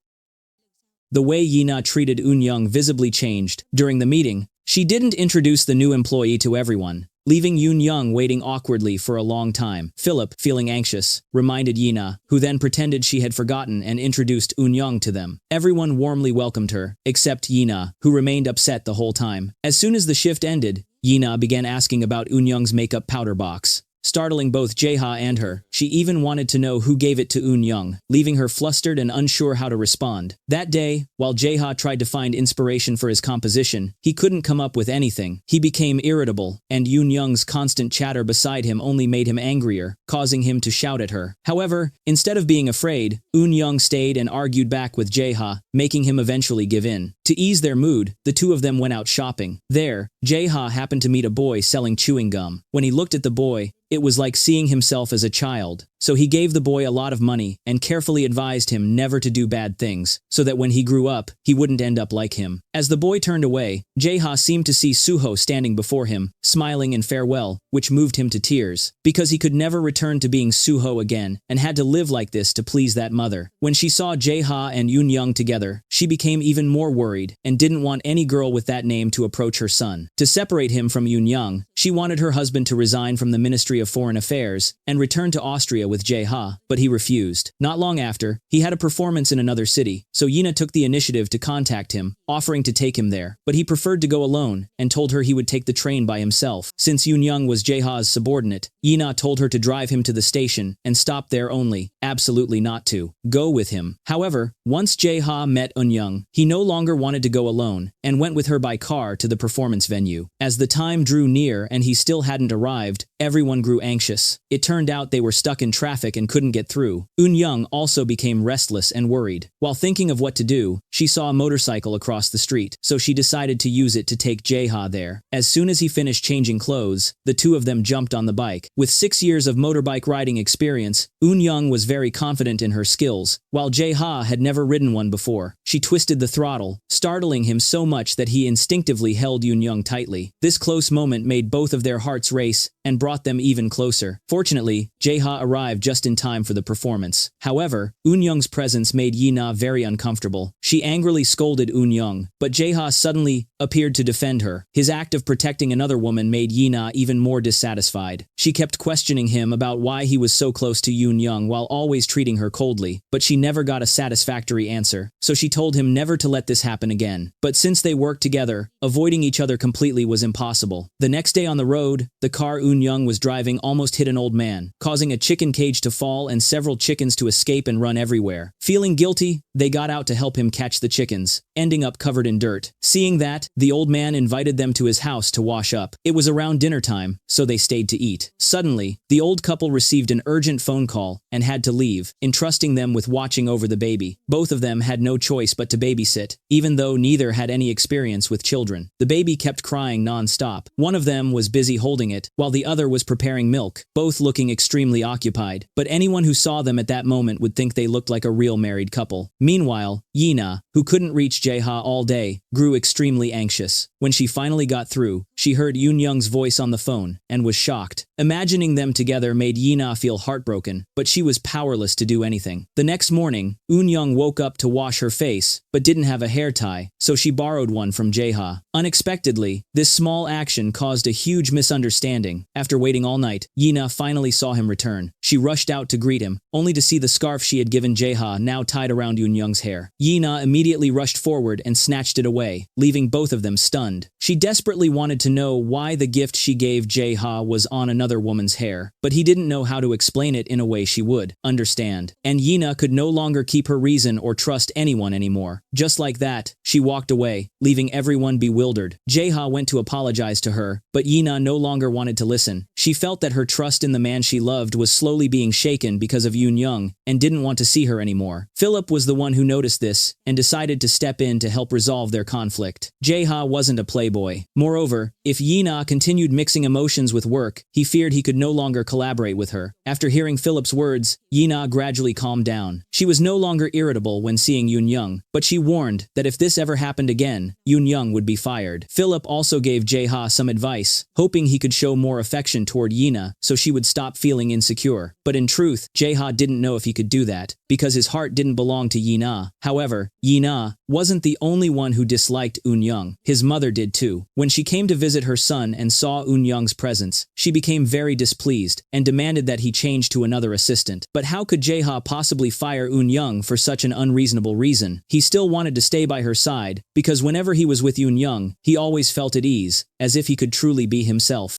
The way Yina treated Eun-young visibly changed. During the meeting, she didn't introduce the new employee to everyone, leaving Eun-young waiting awkwardly for a long time. Philip, feeling anxious, reminded Yina, who then pretended she had forgotten and introduced Eun-young to them. Everyone warmly welcomed her, except Yina, who remained upset the whole time. As soon as the shift ended, Yina began asking about Eun-young's makeup powder box. startling both Jae-ha and her. She even wanted to know who gave it to Eun-young, leaving her flustered and unsure how to respond. That day, while Jae-ha tried to find inspiration for his composition, he couldn't come up with anything. He became irritable, and Eun-young's constant chatter beside him only made him angrier, causing him to shout at her. However, instead of being afraid, Eun-young stayed and argued back with Jae-ha, making him eventually give in. To ease their mood, the two of them went out shopping. There, Jae-ha happened to meet a boy selling chewing gum. When he looked at the boy, it was like seeing himself as a child. So he gave the boy a lot of money and carefully advised him never to do bad things, so that when he grew up, he wouldn't end up like him. As the boy turned away, Jae-ha seemed to see Suho standing before him, smiling in farewell, which moved him to tears, because he could never return to being Suho again and had to live like this to please that mother. When she saw Jae-ha and Eun-young together, she became even more worried and didn't want any girl with that name to approach her son. To separate him from Eun-young, she wanted her husband to resign from the Ministry of Foreign Affairs and return to Austria with Jae-ha, but he refused. Not long after, he had a performance in another city, so Yina took the initiative to contact him, offering to take him there, but he preferred to go alone and told her he would take the train by himself. Since Eun-young was Jae-ha's subordinate, Yina told her to drive him to the station and stop there only, absolutely not to go with him. However, once Jae-ha met Eun-young, he no longer wanted to go alone and went with her by car to the performance venue. As the time drew near and he still hadn't arrived, everyone grew anxious. It turned out they were stuck in traffic and couldn't get through. Eun-young also became restless and worried. While thinking of what to do, she saw a motorcycle across the street, so she decided to use it to take Jae-ha there. As soon as he finished changing clothes, the two of them jumped on the bike. With 6 years of motorbike riding experience, Eun-young was very confident in her skills, while Jae-ha had never ridden one before. She twisted the throttle, startling him so much that he instinctively held Eun-young tightly. This close moment made both of their hearts race and brought them even closer. Fortunately, Jae-ha arrived just in time for the performance. However, Eun-young's presence made Yina very uncomfortable. She angrily scolded Eun-young, but Jae-ha suddenly appeared to defend her. His act of protecting another woman made Yina even more dissatisfied. She kept questioning him about why he was so close to Eun-young while always treating her coldly, but she never got a satisfactory answer, so she told him never to let this happen again. But since they worked together, avoiding each other completely was impossible. The next day on the road, the car Eun-young was driving almost hit an old man, causing a chicken cage to fall and several chickens to escape and run everywhere. Feeling guilty, they got out to help him catch the chickens, ending up covered in dirt. Seeing that, the old man invited them to his house to wash up. It was around dinner time, so they stayed to eat. Suddenly, the old couple received an urgent phone call and had to leave, entrusting them with watching over the baby. Both of them had no choice but to babysit, even though neither had any experience with children. The baby kept crying non-stop. One of them was busy holding it, while the other was preparing milk, both looking extremely occupied. But anyone who saw them at that moment would think they looked like a real married couple. Meanwhile, Yina, who couldn't reach Jae-ha all day, grew extremely anxious. When she finally got through, she heard Eun-young's voice on the phone and was shocked. Imagining them together made Yina feel heartbroken, but she was powerless to do anything. The next morning, Eun-young woke up to wash her face, but didn't have a hair tie, so she borrowed one from Jae-ha. Unexpectedly, this small action caused a huge misunderstanding. After waiting all night, Yina finally saw him return. She rushed out to greet him, only to see the scarf she had given Jae-ha now tied around Eun-young's hair. Yina immediately rushed forward and snatched it away, leaving both of them stunned. She desperately wanted to know why the gift she gave Jae-ha was on another woman's hair, but he didn't know how to explain it in a way she would understand. And Yina could no longer keep her reason or trust anyone anymore. Just like that, she walked away, leaving everyone bewildered. Jae-ha went to apologize to her, but Yina no longer wanted to listen. She felt that her trust in the man she loved was slowly being shaken because of Eun-young and didn't want to see her anymore. Philip was the one who noticed this and decided to step in to help resolve their conflict. Jae-ha wasn't a playboy. Moreover, if Yina continued mixing emotions with work, he feared he could no longer collaborate with her. After hearing Philip's words, Yina gradually calmed down. She was no longer irritable when seeing Eun-young, but she warned that if this ever happened again, Eun-young would be fired. Philip also gave Jae-ha some advice, hoping he could show more affection toward Yina so she would stop feeling insecure. But in truth, Jae-ha didn't know if he could do that, because his heart didn't belong to Yina. However, Yina wasn't the only one who disliked Eun-young. His mother did too. When she came to visit her son and saw Eun-young's presence, she became very displeased and demanded that he change to another assistant. But how could Jae-ha possibly fire Eun-young for such an unreasonable reason? He still wanted to stay by her side, because whenever he was with Eun-young, he always felt at ease, as if he could truly be himself.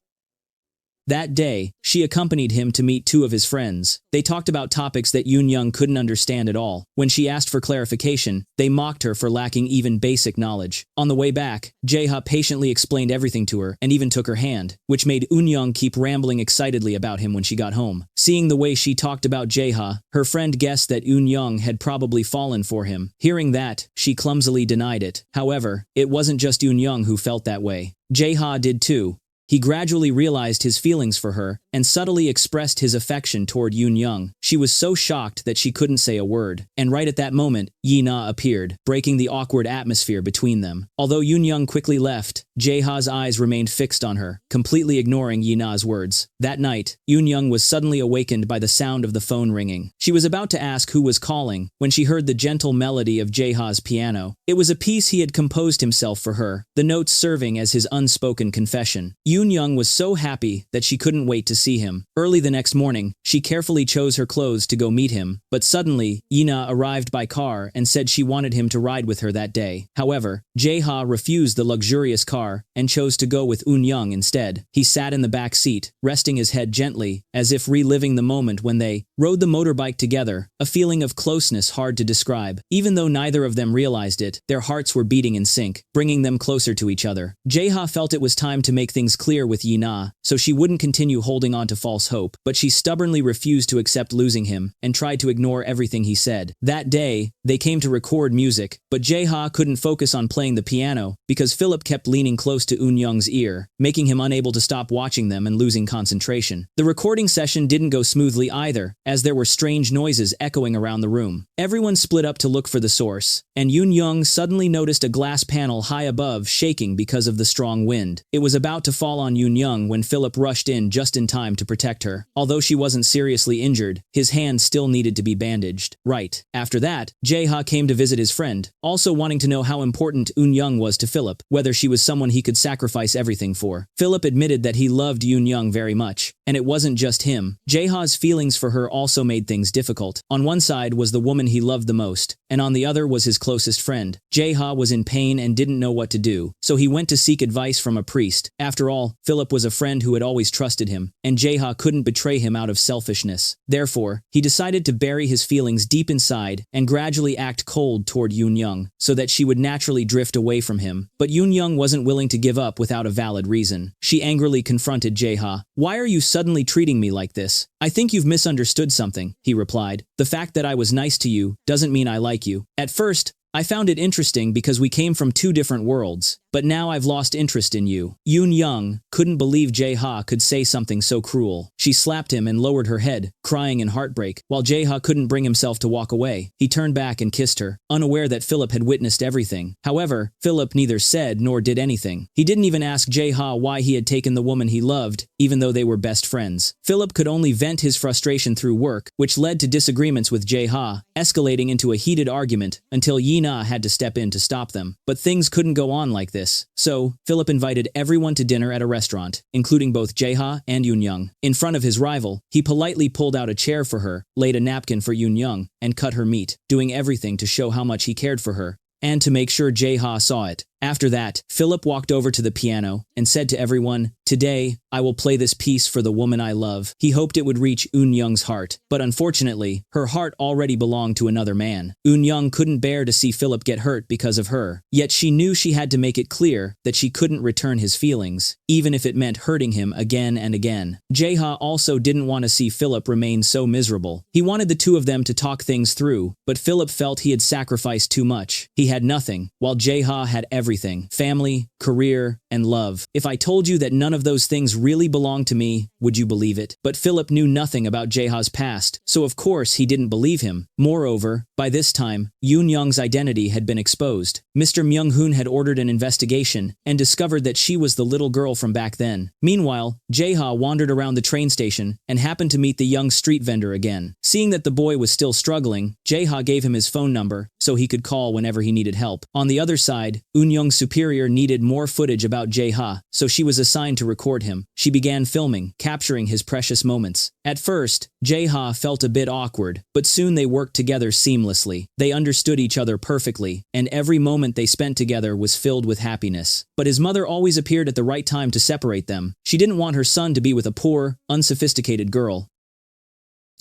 That day, she accompanied him to meet two of his friends. They talked about topics that Yoon Young couldn't understand at all. When she asked for clarification, they mocked her for lacking even basic knowledge. On the way back, Jae-ha patiently explained everything to her and even took her hand, which made Eun Young keep rambling excitedly about him when she got home. Seeing the way she talked about Jae-ha, her friend guessed that Eun Young had probably fallen for him. Hearing that, she clumsily denied it. However, it wasn't just Eun Young who felt that way. Jae-ha did too. He gradually realized his feelings for her and subtly expressed his affection toward Yoon Young. She was so shocked that she couldn't say a word. And right at that moment, Yi-na appeared, breaking the awkward atmosphere between them. Although Yoon Young quickly left, Jae-ha's eyes remained fixed on her, completely ignoring Yi-na's words. That night, Yoon Young was suddenly awakened by the sound of the phone ringing. She was about to ask who was calling when she heard the gentle melody of Jae-ha's piano. It was a piece he had composed himself for her, the notes serving as his unspoken confession. Yoon Young was so happy that she couldn't wait to see him. Early the next morning, she carefully chose her clothes to go meet him, but suddenly, Yi-na arrived by car and said she wanted him to ride with her that day. However, Jae-ha refused the luxurious car and chose to go with Eun Young instead. He sat in the back seat, resting his head gently, as if reliving the moment when they rode the motorbike together, a feeling of closeness hard to describe. Even though neither of them realized it, their hearts were beating in sync, bringing them closer to each other. Jae-ha felt it was time to make things clear with Yi-na, so she wouldn't continue holding on to false hope, but she stubbornly refused to accept losing him and tried to ignore everything he said. That day, they came to record music, but Jae-ha couldn't focus on playing the piano because Philip kept leaning close to Eun Young's ear, making him unable to stop watching them and losing concentration. The recording session didn't go smoothly either, as there were strange noises echoing around the room. Everyone split up to look for the source, and Eun Young suddenly noticed a glass panel high above shaking because of the strong wind. It was about to fall on Eun Young when Philip rushed in just in time to protect her. Although she wasn't seriously injured, his hand still needed to be bandaged. Right after that, Jae-ha came to visit his friend, also wanting to know how important Eun Young was to Philip, whether she was someone he could sacrifice everything for. Philip admitted that he loved Eun Young very much, and it wasn't just him. Jae-ha's feelings for her also made things difficult. On one side was the woman he loved the most, and on the other was his closest friend. Jae-ha was in pain and didn't know what to do, so he went to seek advice from a priest. After all, Philip was a friend who had always trusted him, and Jae-ha couldn't betray him out of selfishness. Therefore, he decided to bury his feelings deep inside and gradually act cold toward Eun Young, so that she would naturally drift away from him. But Eun Young wasn't willing to give up without a valid reason. She angrily confronted Jae-ha. "Why are you suddenly treating me like this? I think you've misunderstood something," he replied. "The fact that I was nice to you doesn't mean I like you. At first, I found it interesting because we came from two different worlds, but now I've lost interest in you." Eun Young couldn't believe Jae-ha could say something so cruel. She slapped him and lowered her head, crying in heartbreak. While Jae-ha couldn't bring himself to walk away, he turned back and kissed her, unaware that Philip had witnessed everything. However, Philip neither said nor did anything. He didn't even ask Jae-ha why he had taken the woman he loved, even though they were best friends. Philip could only vent his frustration through work, which led to disagreements with Jae-ha, escalating into a heated argument until Yi-na had to step in to stop them. But things couldn't go on like this. So, Philip invited everyone to dinner at a restaurant, including both Jae-ha and Eun Young. In front of his rival, he politely pulled out a chair for her, laid a napkin for Eun Young, and cut her meat, doing everything to show how much he cared for her, and to make sure Jae-ha saw it. After that, Philip walked over to the piano and said to everyone, "Today, I will play this piece for the woman I love." He hoped it would reach Eun Young's heart, but unfortunately, her heart already belonged to another man. Eun Young couldn't bear to see Philip get hurt because of her, yet she knew she had to make it clear that she couldn't return his feelings, even if it meant hurting him again and again. Jae-ha also didn't want to see Philip remain so miserable. He wanted the two of them to talk things through, but Philip felt he had sacrificed too much. He had nothing, while Jae-ha had everything: family, career, and love. "If I told you that none of those things really belonged to me, would you believe it?" But Philip knew nothing about Jae-ha's past, so of course he didn't believe him. Moreover, by this time, Eun Young's identity had been exposed. Mr. Myung-hoon had ordered an investigation and discovered that she was the little girl from back then. Meanwhile, Jae-ha wandered around the train station and happened to meet the young street vendor again. Seeing that the boy was still struggling, Jae-ha gave him his phone number so he could call whenever he needed help. On the other side, Eun-young's superior needed more footage about Jae-ha, so she was assigned to record him. She began filming, capturing his precious moments. At first, Jae-ha felt a bit awkward, but soon they worked together seamlessly. They understood each other perfectly, and every moment they spent together was filled with happiness. But his mother always appeared at the right time to separate them. She didn't want her son to be with a poor, unsophisticated girl.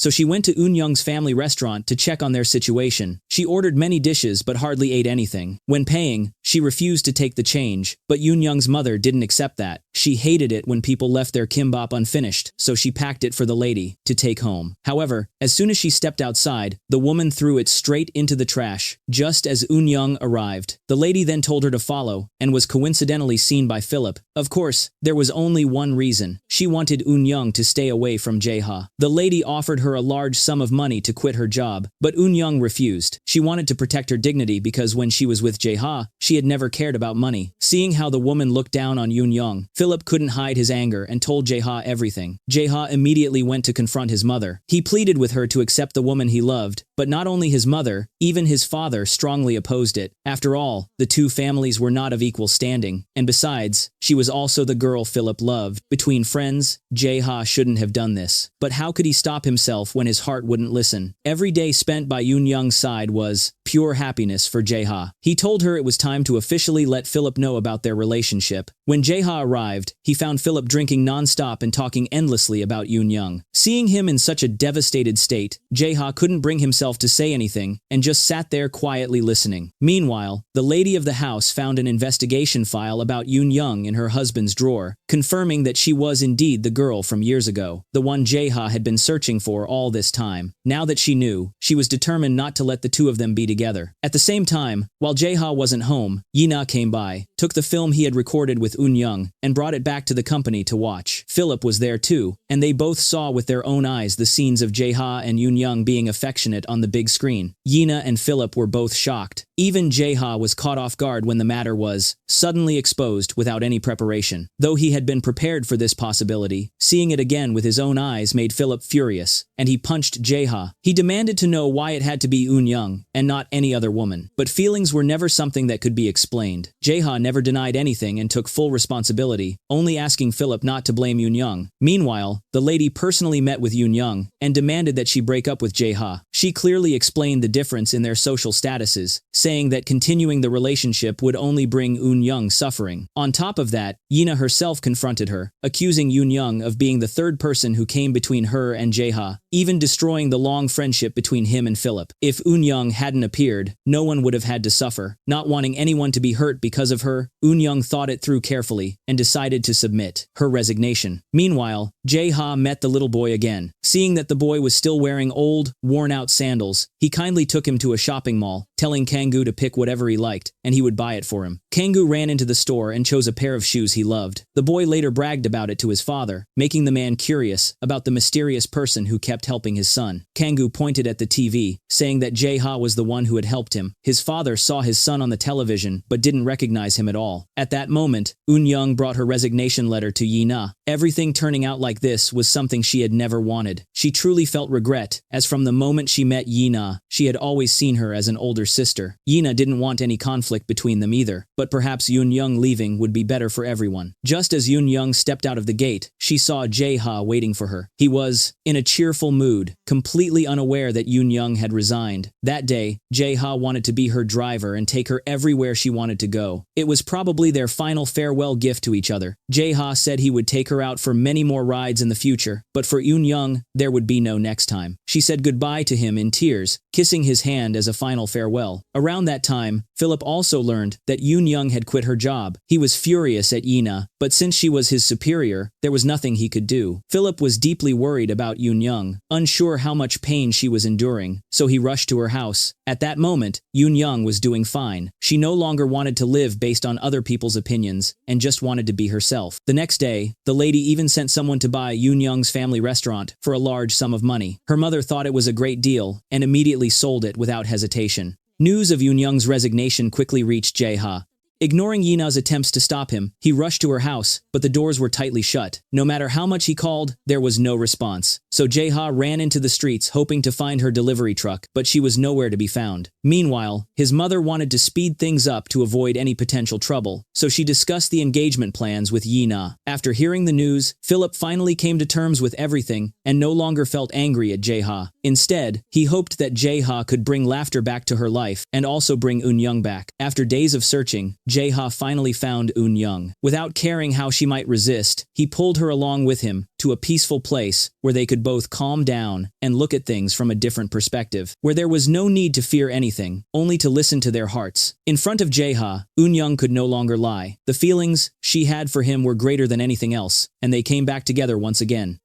So she went to Eun-young's family restaurant to check on their situation. She ordered many dishes but hardly ate anything. When paying, she refused to take the change, but Eun-young's mother didn't accept that. She hated it when people left their kimbap unfinished, so she packed it for the lady to take home. However, as soon as she stepped outside, the woman threw it straight into the trash, just as Eun-young arrived. The lady then told her to follow, and was coincidentally seen by Philip. Of course, there was only one reason. She wanted Eun-young to stay away from Jae-ha. The lady offered her a large sum of money to quit her job, but Eun-young refused. She wanted to protect her dignity because when she was with Jae-ha, she had never cared about money. Seeing how the woman looked down on Eun-young, Philip couldn't hide his anger and told Jae-ha everything. Jae-ha immediately went to confront his mother. He pleaded with her to accept the woman he loved, but not only his mother, even his father strongly opposed it. After all, the two families were not of equal standing, and besides, she was also the girl Philip loved. Between friends, Jae-ha shouldn't have done this. But how could he stop himself when his heart wouldn't listen? Every day spent by Eun-young's side was pure happiness for Jae-ha. He told her it was time to officially let Philip know about their relationship. When Jae-ha arrived, he found Philip drinking non-stop and talking endlessly about Eun-young. Seeing him in such a devastated state, Jae-ha couldn't bring himself to say anything and just sat there quietly listening. Meanwhile, the lady of the house found an investigation file about Eun-young in her husband's drawer, confirming that she was indeed the girl from years ago, the one Jae-ha had been searching for all this time. Now that she knew, she was determined not to let the two of them be together. At the same time, while Jae-ha wasn't home, Yi-na came by, took the film he had recorded with Eun-young, and brought it back to the company to watch. Philip was there too, and they both saw with their own eyes the scenes of Jae-ha and Eun-young being affectionate on the big screen. Yi-na and Philip were both shocked. Even Jae-ha was caught off guard when the matter was suddenly exposed without any preparation. Though he had been prepared for this possibility, seeing it again with his own eyes made Philip furious, and he punched Jae-ha. He demanded to know why it had to be Eun-young, and not any other woman. But feelings were never something that could be explained. Jae-ha never denied anything and took full responsibility, only asking Philip not to blame Eun-young. Meanwhile, the lady personally met with Eun-young, and demanded that she break up with Jae-ha. She clearly explained the difference in their social statuses, saying that continuing the relationship would only bring Eun-young suffering. On top of that, Yi-na herself confronted her, accusing Eun-young of being the third person who came between her and Jae-ha, even destroying the long friendship between him and Philip. If Eun-young hadn't appeared, no one would have had to suffer. Not wanting anyone to be hurt because of her, Eun-young thought it through carefully and decided to submit her resignation. Meanwhile, Jae-ha met the little boy again. Seeing that the boy was still wearing old, worn-out sandals, he kindly took him to a shopping mall, telling Kang-gu to pick whatever he liked, and he would buy it for him. Kang-gu ran into the store and chose a pair of shoes he loved. The boy later bragged about it to his father, making the man curious about the mysterious person who kept helping his son. Kang-gu pointed at the TV, saying that Jae-ha was the one who had helped him. His father saw his son on the television, but didn't recognize him at all. At that moment, Eun-young brought her resignation letter to Yi-na. Everything turning out like this was something she had never wanted. She truly felt regret, as from the moment she met Yi-na, she had always seen her as an older sister. Yi-na didn't want any conflict between them either, but perhaps Eun-young leaving would be better for everyone. Just as Eun-young stepped out of the gate, she saw Jae-ha waiting for her. He was in a cheerful mood, completely unaware that Eun-young had resigned. That day, Jae-ha wanted to be her driver and take her everywhere she wanted to go. It was probably their final farewell gift to each other. Jae-ha said he would take her out for many more rides in the future, but for Eun-young, there would be no next time. She said goodbye to him in tears, kissing his hand as a final farewell. Around that time, Philip also learned that Eun-young had quit her job. He was furious at Yi-na, but since she was his superior, there was nothing he could do. Philip was deeply worried about Eun-young, unsure how much pain she was enduring, so he rushed to her house. At that moment, Eun-young was doing fine. She no longer wanted to live based on other people's opinions, and just wanted to be herself. The next day, the lady even sent someone to buy Eun-young's family restaurant for a large sum of money. Her mother thought it was a great deal, and immediately sold it without hesitation. News of Eun-young's resignation quickly reached Jae-ha. Ignoring Yi-na's attempts to stop him, he rushed to her house, but the doors were tightly shut. No matter how much he called, there was no response. so Jae-ha ran into the streets hoping to find her delivery truck, but she was nowhere to be found. Meanwhile, his mother wanted to speed things up to avoid any potential trouble, so she discussed the engagement plans with Yi-na. After hearing the news, Philip finally came to terms with everything and no longer felt angry at Jae-ha. Instead, he hoped that Jae-ha could bring laughter back to her life and also bring Eun-young back. After days of searching, Jae-ha finally found Eun-young. Without caring how she might resist, he pulled her along with him to a peaceful place where they could both calm down and look at things from a different perspective, where there was no need to fear anything, only to listen to their hearts. In front of Jae-ha, Eun-young could no longer lie. The feelings she had for him were greater than anything else, and they came back together once again.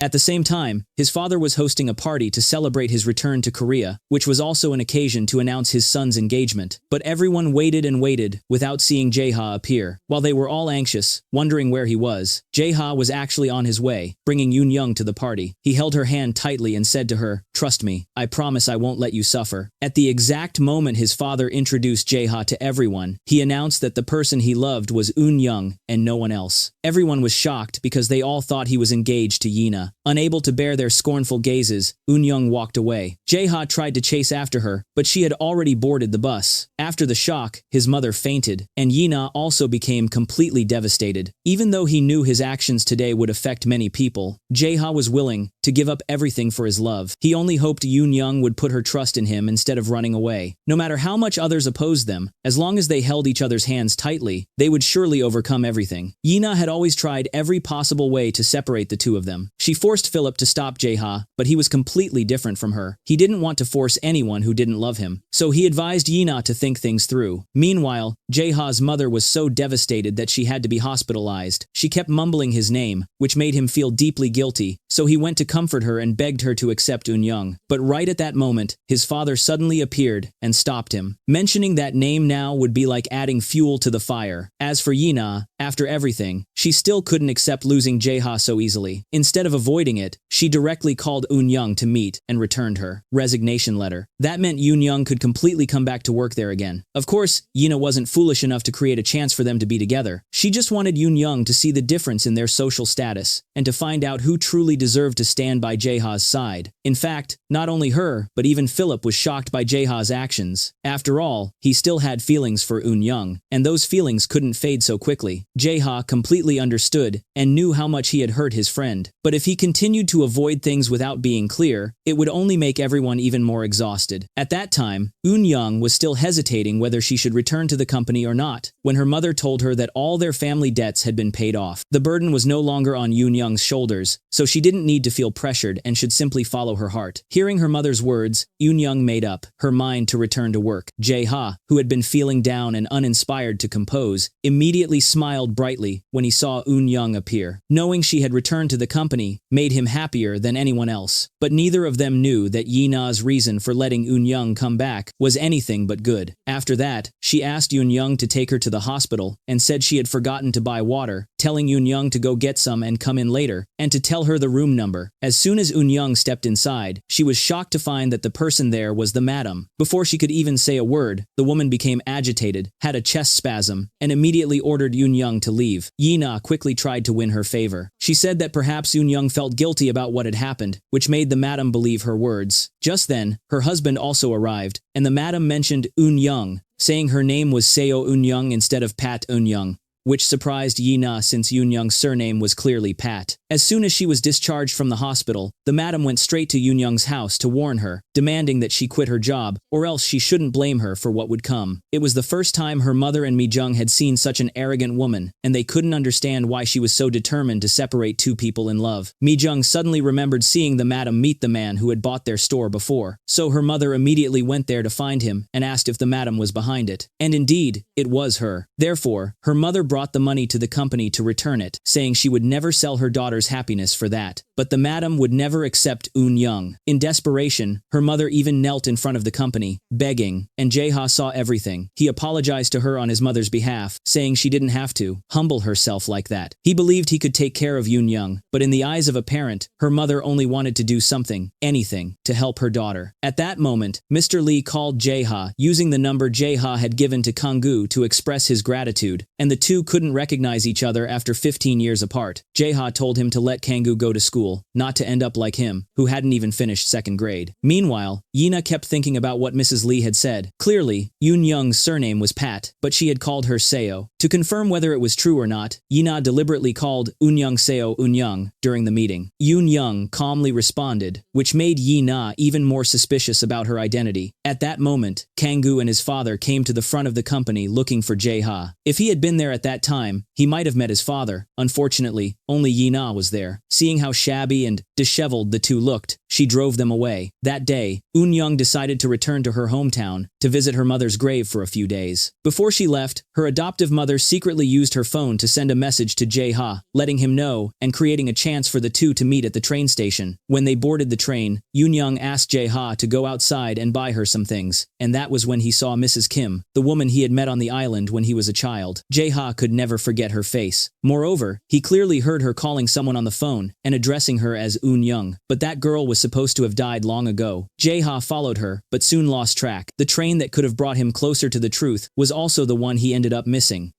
At the same time, his father was hosting a party to celebrate his return to Korea, which was also an occasion to announce his son's engagement. But everyone waited and waited without seeing Jae-ha appear. While they were all anxious, wondering where he was, Jae-ha was actually on his way, bringing Eun-young to the party. He held her hand tightly and said to her, "Trust me, I promise I won't let you suffer." At the exact moment his father introduced Jae-ha to everyone, he announced that the person he loved was Eun-young and no one else. Everyone was shocked because they all thought he was engaged to Yi-na. Unable to bear their scornful gazes, Eun-young walked away. Jae-ha tried to chase after her, but she had already boarded the bus. After the shock, his mother fainted, and Yi-na also became completely devastated. Even though he knew his actions today would affect many people, Jae-ha was willing to give up everything for his love. He only hoped Eun-young would put her trust in him instead of running away. No matter how much others opposed them, as long as they held each other's hands tightly, they would surely overcome everything. Yi-na had always tried every possible way to separate the two of them. She forced Philip to stop Jae-ha, but he was completely different from her. He didn't want to force anyone who didn't love him, so he advised Yi-na to think things through. Meanwhile, Jae-ha's mother was so devastated that she had to be hospitalized. She kept mumbling his name, which made him feel deeply guilty, so he went to comfort her and begged her to accept Eun-young. But right at that moment, his father suddenly appeared and stopped him. Mentioning that name now would be like adding fuel to the fire. As for Yi-na, after everything, she still couldn't accept losing Jae-ha so easily. Instead of avoiding it, she directly called Eun-young to meet and returned her resignation letter. That meant Eun-young could completely come back to work there again. Of course, Yi-na wasn't foolish enough to create a chance for them to be together. She just wanted Eun-young to see the difference in their social status and to find out who truly deserved to stand by Jae-ha's side. In fact, not only her, but even Philip was shocked by Jae-ha's actions. After all, he still had feelings for Eun-young, and those feelings couldn't fade so quickly. Jae-ha completely understood and knew how much he had hurt his friend. But if he continued to avoid things without being clear, it would only make everyone even more exhausted. At that time, Eun-young was still hesitating whether she should return to the company or not, when her mother told her that all their family debts had been paid off. The burden was no longer on Eun-young's shoulders, so she didn't need to feel pressured and should simply follow her heart. Hearing her mother's words, Eun-young made up her mind to return to work. Jae-ha, who had been feeling down and uninspired to compose, immediately smiled brightly when he saw Eun-young appear. Knowing she had returned to the company made him happier than anyone else. But neither of them knew that Yi-na's reason for letting Eun-young come back was anything but good. After that, she asked Eun-young to take her to the hospital and said she had forgotten to buy water, telling Eun-young to go get some and come in later, and to tell her the room number. As soon as Eun-young stepped inside, she was shocked to find that the person there was the madam. Before she could even say a word, the woman became agitated, had a chest spasm, and immediately ordered Eun-young to leave. Yi-na quickly tried to win her favor. She said that perhaps Eun-young felt guilty about what had happened, which made the madam believe her words. Just then, her husband also arrived, and the madam mentioned Eun-young, saying her name was Seo Eun-young instead of Pat Eun-young, which surprised Yi-na since Eun-young's surname was clearly Pat. As soon as she was discharged from the hospital, the madam went straight to Eun-young's house to warn her, demanding that she quit her job, or else she shouldn't blame her for what would come. It was the first time her mother and Mi-jung had seen such an arrogant woman, and they couldn't understand why she was so determined to separate two people in love. Mi-jung suddenly remembered seeing the madam meet the man who had bought their store before, so her mother immediately went there to find him and asked if the madam was behind it. And indeed, it was her. Therefore, her mother brought the money to the company to return it, saying she would never sell her daughter's happiness for that. But the madam would never accept Eun-young. In desperation, her mother even knelt in front of the company, begging, and Jae-ha saw everything. He apologized to her on his mother's behalf, saying she didn't have to humble herself like that. He believed he could take care of Eun-young, but in the eyes of a parent, her mother only wanted to do something, anything, to help her daughter. At that moment, Mr. Lee called Jae-ha, using the number Jae-ha had given to Kang-gu to express his gratitude, and the two couldn't recognize each other after 15 years apart. Jae-ha told him them to let Kangoo go to school, not to end up like him, who hadn't even finished second grade. Meanwhile, Yina kept thinking about what Mrs. Lee had said. Clearly, Yoon Young's surname was Pat, but she had called her Seo. To confirm whether it was true or not, Yina deliberately called Eun Young Seo Eun Young during the meeting. Yoon Young calmly responded, which made Yina even more suspicious about her identity. At that moment, Kangoo and his father came to the front of the company looking for Jae-ha. If he had been there at that time, he might have met his father. Unfortunately, only Yina was there. Seeing how shabby and disheveled the two looked, she drove them away. That day, Eun Young decided to return to her hometown to visit her mother's grave for a few days. Before she left, her adoptive mother secretly used her phone to send a message to Jae-ha, letting him know and creating a chance for the two to meet at the train station. When they boarded the train, Yoon Young asked Jae-ha to go outside and buy her some things, and that was when he saw Mrs. Kim, the woman he had met on the island when he was a child. Jae-ha could never forget her face. Moreover, he clearly heard her calling someone on the phone and addressing her as Eun Young, but that girl was supposed to have died long ago. Jae-ha followed her, but soon lost track. The train that could have brought him closer to the truth was also the one he ended up missing.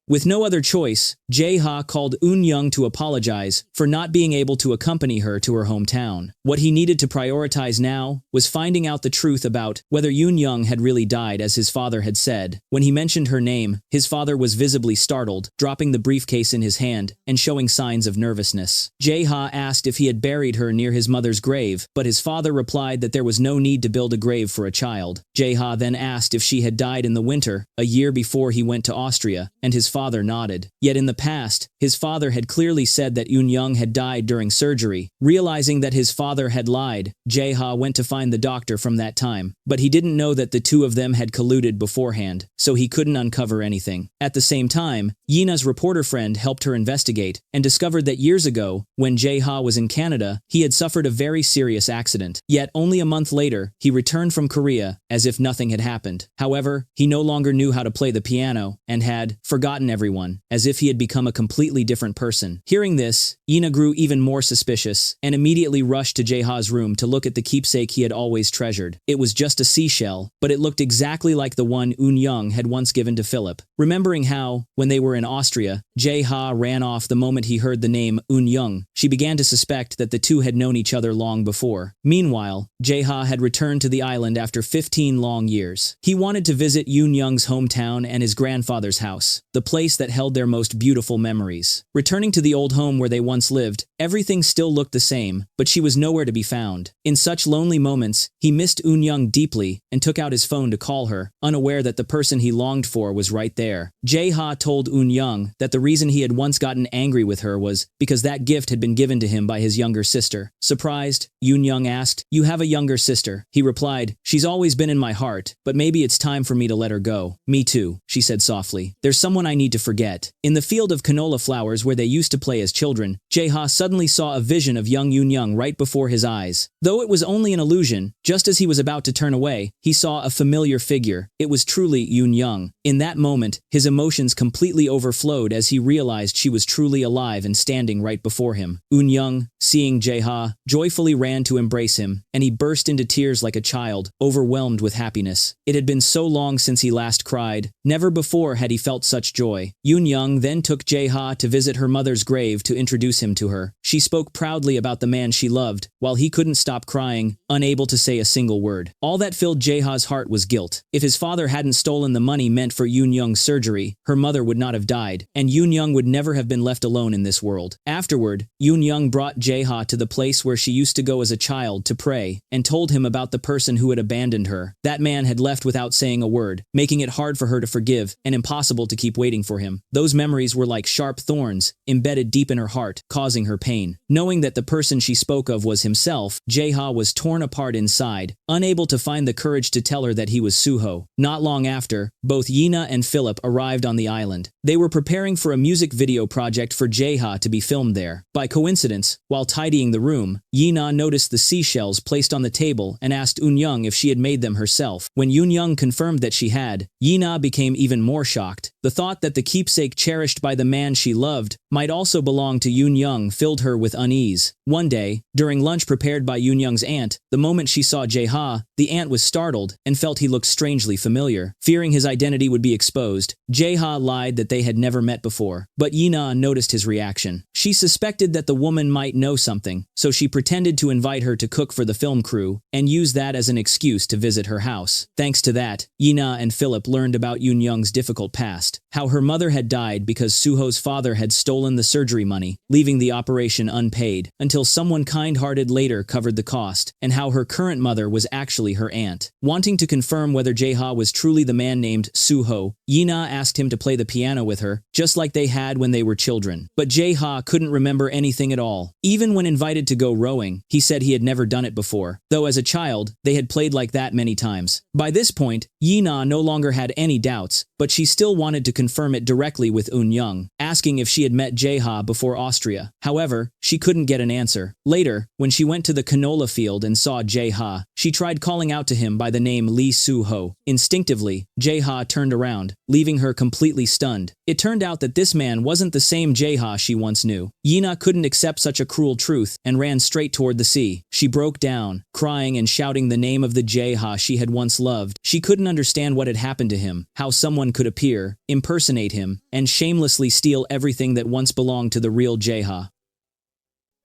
With no other choice, Jae-ha called Eun Young to apologize for not being able to accompany her to her hometown. What he needed to prioritize now was finding out the truth about whether Eun Young had really died as his father had said. When he mentioned her name, his father was visibly startled, dropping the briefcase in his hand and showing signs of nervousness. Jae-ha asked if he had buried her near his mother's grave, but his father replied that there was no need to build a grave for a child. Jae-ha then asked if she had died in the winter, a year before he went to Austria, and his father nodded. Yet in the past, his father had clearly said that Eun Young had died during surgery. Realizing that his father had lied, Jae-ha went to find the doctor from that time, but he didn't know that the two of them had colluded beforehand, so he couldn't uncover anything. At the same time, Yina's reporter friend helped her investigate and discovered that years ago, when Jae-ha was in Canada, he had suffered a very serious accident. Yet only a month later, he returned from Korea as if nothing had happened. However, he no longer knew how to play the piano and had forgotten everyone, as if he had become a completely different person. Hearing this, Yina grew even more suspicious and immediately rushed to Jae-ha's room to look at the keepsake he had always treasured. It was just a seashell, but it looked exactly like the one Eun Young had once given to Philip. Remembering how, when they were in Austria, Jae-ha ran off the moment he heard the name Eun Young, she began to suspect that the two had known each other long before. Meanwhile, Jae-ha had returned to the island after 15 long years. He wanted to visit Eun Young's hometown and his grandfather's house, the place that held their most beautiful memories. Returning to the old home where they once lived, everything still looked the same, but she was nowhere to be found. In such lonely moments, he missed Eun Young deeply and took out his phone to call her, unaware that the person he longed for was right there. Jae-ha told Eun Young that the reason he had once gotten angry with her was because that gift had been given to him by his younger sister. Surprised, Eun Young asked, "You have a younger sister?" He replied, "She's always been in my heart, but maybe it's time for me to let her go." "Me too," she said softly. "There's someone I need to forget." In the field of canola flowers where they used to play as children, Jae-ha suddenly saw a vision of young Eun Young right before his eyes. Though it was only an illusion, just as he was about to turn away, he saw a familiar figure. It was truly Eun Young. In that moment, his emotions completely overflowed as he realized she was truly alive and standing right before him. Eun Young, seeing Jae-ha, joyfully ran to embrace him, and he burst into tears like a child, overwhelmed with happiness. It had been so long since he last cried. Never before had he felt such joy. Eun Young then took Jae-ha to visit her mother's grave to introduce him to her. She spoke proudly about the man she loved, while he couldn't stop crying, unable to say a single word. All that filled Jae-ha's heart was guilt. If his father hadn't stolen the money meant for Eun Young's surgery, her mother would not have died, and Eun Young would never have been left alone in this world. Afterward, Eun Young brought Jae-ha to the place where she used to go as a child to pray, and told him about the person who had abandoned her. That man had left without saying a word, making it hard for her to forgive and impossible to keep waiting for him. Those memories were like sharp thorns, embedded deep in her heart, causing her pain. Knowing that the person she spoke of was himself, Jae-ha was torn apart inside, unable to find the courage to tell her that he was Suho. Not long after, both Yina and Philip arrived on the island. They were preparing for a music video project for Jae-ha to be filmed there. By coincidence, while tidying the room, Yina noticed the seashells placed on the table and asked Eun Young if she had made them herself. When Eun Young confirmed that she had, Yina became even more shocked. The thought that the keepsake cherished by the man she loved might also belong to Eun Young filled her with unease. One day, during lunch prepared by Eun Young's aunt, The moment she saw Jae-ha, the aunt was startled and felt he looked strangely familiar. Fearing his identity would be exposed, Jae-ha lied that they had never met before. But Yi-na noticed his reaction. She suspected that the woman might know something, so she pretended to invite her to cook for the film crew and used that as an excuse to visit her house. Thanks to that, Yi-na and Philip learned about Yoon-young's difficult past, how her mother had died because Suho's father had stolen the surgery money, leaving the operation unpaid, until someone kind-hearted later covered the cost, and how her current mother was actually her aunt. Wanting to confirm whether Jae-ha was truly the man named Suho, Yi-na asked him to play the piano with her, just like they had when they were children. But Jae-ha couldn't remember anything at all. Even when invited to go rowing, he said he had never done it before, though as a child, they had played like that many times. By this point, Yi-na no longer had any doubts, but she still wanted to confirm it directly with Eun-young, asking if she had met Jae-ha before Austria. However, she couldn't get an answer. Later, when she went to the canola field and saw Jae-ha, she tried calling out to him by the name Lee Suho. Instinctively, Jae-ha turned around, leaving her completely stunned. It turned out that this man wasn't the same Jae-ha she once knew. Yi-na couldn't accept such a cruel truth and ran straight toward the sea. She broke down, crying and shouting the name of the Jae-ha she had once loved. She couldn't understand what had happened to him, how someone could appear, impersonate him, and shamelessly steal everything that once belonged to the real Jae-ha.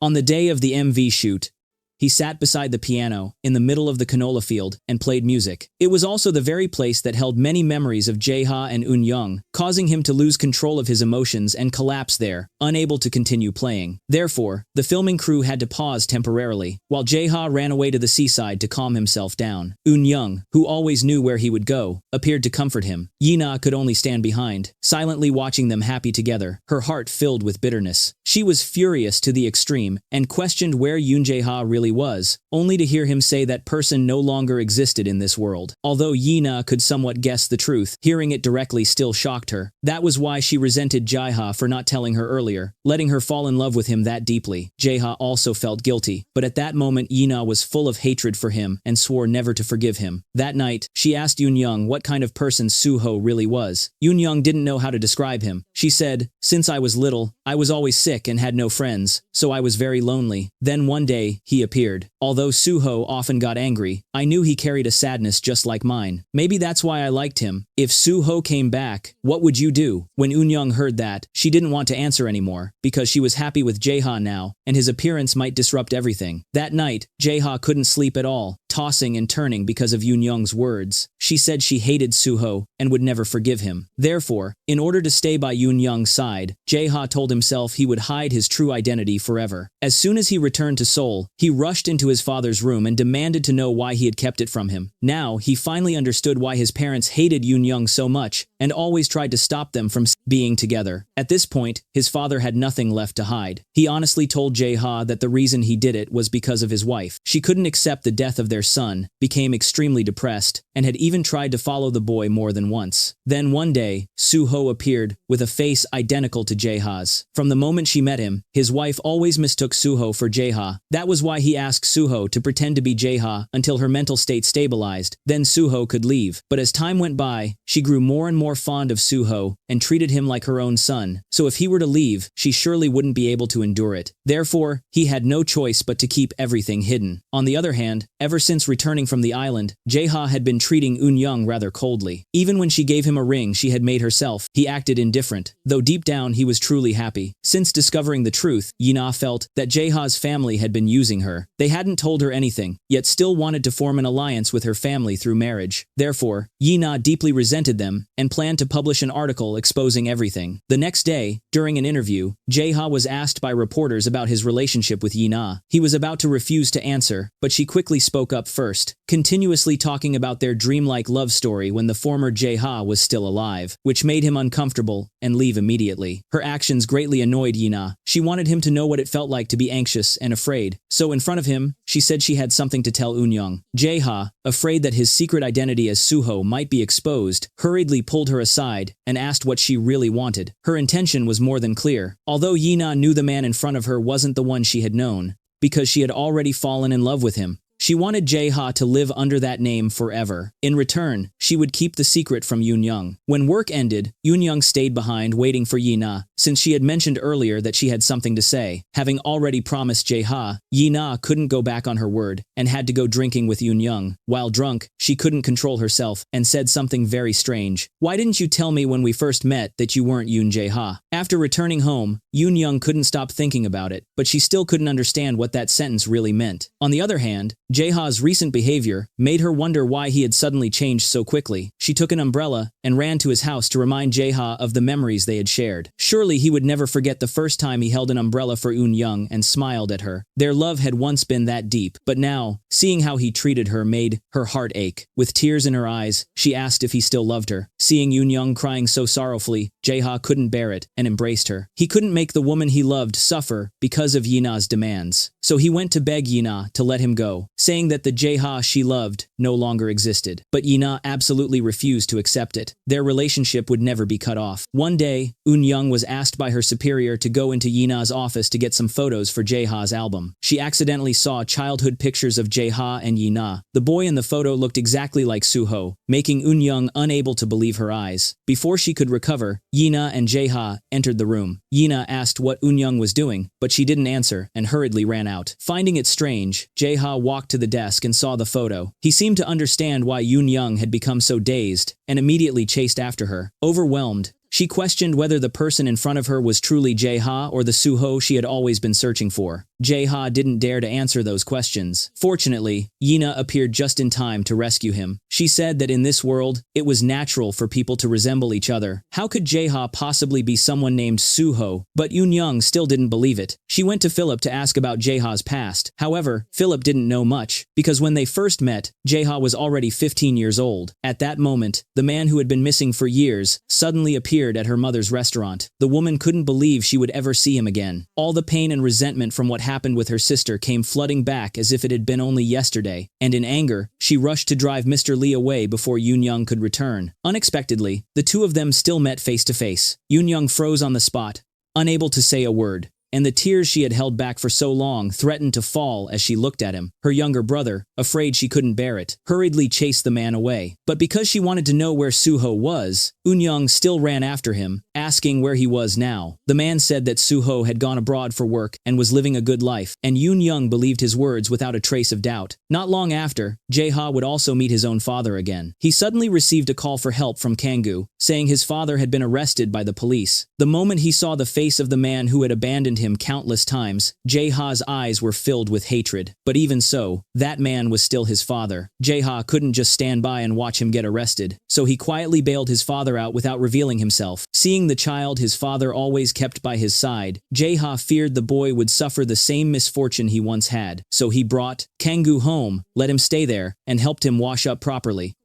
On the day of the MV shoot, he sat beside the piano, in the middle of the canola field, and played music. It was also the very place that held many memories of Jae-ha and Eun-young, causing him to lose control of his emotions and collapse there, unable to continue playing. Therefore, the filming crew had to pause temporarily, while Jae-ha ran away to the seaside to calm himself down. Eun-young, who always knew where he would go, appeared to comfort him. Yi-na could only stand behind, silently watching them happy together, her heart filled with bitterness. She was furious to the extreme, and questioned where Yoon Jae-ha really was, only to hear him say that person no longer existed in this world. Although Yi-na could somewhat guess the truth, hearing it directly still shocked her. That was why she resented Jae-ha for not telling her earlier, letting her fall in love with him that deeply. Jae-ha also felt guilty, but at that moment Yi-na was full of hatred for him and swore never to forgive him. That night, she asked Eun-young what kind of person Suho really was. Eun-young didn't know how to describe him. She said, "Since I was little, I was always sick and had no friends, so I was very lonely. Then one day, he appeared. Although Suho often got angry, I knew he carried a sadness just like mine. Maybe that's why I liked him. If Suho came back, what would you do?" When Eun-young heard that, she didn't want to answer anymore, because she was happy with Jae-ha now, and his appearance might disrupt everything. That night, Jae-ha couldn't sleep at all, tossing and turning because of Eun-young's words. She said she hated Suho and would never forgive him. Therefore, in order to stay by Eun-young's side, Jae-ha told himself he would hide his true identity forever. As soon as he returned to Seoul, he rushed into his father's room and demanded to know why he had kept it from him. Now, he finally understood why his parents hated Eun-young so much and always tried to stop them from being together. At this point, his father had nothing left to hide. He honestly told Jae-ha that the reason he did it was because of his wife. She couldn't accept the death of their son, became extremely depressed, and had even tried to follow the boy more than once. Then one day, Suho appeared, with a face identical to Jae-ha's. From the moment she met him, his wife always mistook Suho for Jae-ha. That was why he asked Suho to pretend to be Jae-ha until her mental state stabilized, then Suho could leave. But as time went by, she grew more and more fond of Suho, and treated him like her own son, so if he were to leave, she surely wouldn't be able to endure it. Therefore, he had no choice but to keep everything hidden. On the other hand, ever since returning from the island, Jae-ha had been treating Eun-young rather coldly. Even when she gave him a ring she had made herself, he acted indifferent, though deep down he was truly happy. Since discovering the truth, Yi-na felt that Jae-ha's family had been using her. They hadn't told her anything, yet still wanted to form an alliance with her family through marriage. Therefore, Yi-na deeply resented them, and planned to publish an article exposing everything. The next day, during an interview, Jae-ha was asked by reporters about his relationship with Yi-na. He was about to refuse to answer, but she quickly spoke up first, continuously talking about their dreamlike love story when the former Jae-ha was still alive, which made him uncomfortable and leave immediately. Her actions greatly annoyed Yi-na. She wanted him to know what it felt like to be anxious and afraid. So in front of him, she said she had something to tell Eun-young. Jae-ha, afraid that his secret identity as Suho might be exposed, hurriedly pulled her aside and asked what she really wanted. Her intention was more than clear. Although Yi-na knew the man in front of her wasn't the one she had known, because she had already fallen in love with him, She wanted Jae-ha to live under that name forever. In return, she would keep the secret from Yoon-young. When work ended, Yoon-young stayed behind waiting for Yi-na, since she had mentioned earlier that she had something to say. Having already promised Jae-ha, Yi-na couldn't go back on her word and had to go drinking with Yoon-young. While drunk, she couldn't control herself and said something very strange. "Why didn't you tell me when we first met that you weren't Yoon Jae-ha?" After returning home, Yoon-young couldn't stop thinking about it, but she still couldn't understand what that sentence really meant. On the other hand, Jae-ha's recent behavior made her wonder why he had suddenly changed so quickly. She took an umbrella and ran to his house to remind Jae-ha of the memories they had shared. Surely he would never forget the first time he held an umbrella for Yoon-young and smiled at her. Their love had once been that deep, but now, seeing how he treated her made her heart ache. With tears in her eyes, she asked if he still loved her. Seeing Yoon-young crying so sorrowfully, Jae-ha couldn't bear it and embraced her. He couldn't make the woman he loved suffer because of Yi-na's demands. So he went to beg Yi-na to let him go, saying that the Jae-ha she loved no longer existed. But Yi-na absolutely refused to accept it. Their relationship would never be cut off. One day, Eun-young was asked by her superior to go into Yi-na's office to get some photos for Jae-ha's album. She accidentally saw childhood pictures of Jae-ha and Yi-na. The boy in the photo looked exactly like Soo-ho, making Eun-young unable to believe her eyes. Before she could recover, Yi-na and Jae-ha entered the room. Yi-na asked what Eun-young was doing, but she didn't answer and hurriedly ran out. Finding it strange, Jae-ha walked to the desk and saw the photo. He seemed to understand why Eun-young had become so dazed and immediately chased after her. Overwhelmed, she questioned whether the person in front of her was truly Jae-ha or the Soo-ho she had always been searching for. Jae-ha didn't dare to answer those questions. Fortunately, Yi-na appeared just in time to rescue him. She said that in this world, it was natural for people to resemble each other. How could Jae-ha possibly be someone named Soo-ho? But Eun-young still didn't believe it. She went to Philip to ask about Jae-ha's past. However, Philip didn't know much, because when they first met, Jae-ha was already 15 years old. At that moment, the man who had been missing for years suddenly appeared at her mother's restaurant. The woman couldn't believe she would ever see him again. All the pain and resentment from what happened with her sister came flooding back as if it had been only yesterday, and in anger, she rushed to drive Mr. Lee away before Eun-young could return. Unexpectedly, the two of them still met face to face. Eun-young froze on the spot, unable to say a word, and the tears she had held back for so long threatened to fall as she looked at him. Her younger brother, afraid she couldn't bear it, hurriedly chased the man away. But because she wanted to know where Soo-ho was, Eun-young still ran after him, asking where he was now. The man said that Soo-ho had gone abroad for work and was living a good life, and Eun-young believed his words without a trace of doubt. Not long after, Jae-ha would also meet his own father again. He suddenly received a call for help from Kang-gu, saying his father had been arrested by the police. The moment he saw the face of the man who had abandoned him countless times, Jae-ha's eyes were filled with hatred. But even so, that man was still his father. Jae-ha couldn't just stand by and watch him get arrested, so he quietly bailed his father out without revealing himself. Seeing the child his father always kept by his side, Jae-ha feared the boy would suffer the same misfortune he once had, so he brought Kang-gu home, let him stay there, and helped him wash up properly.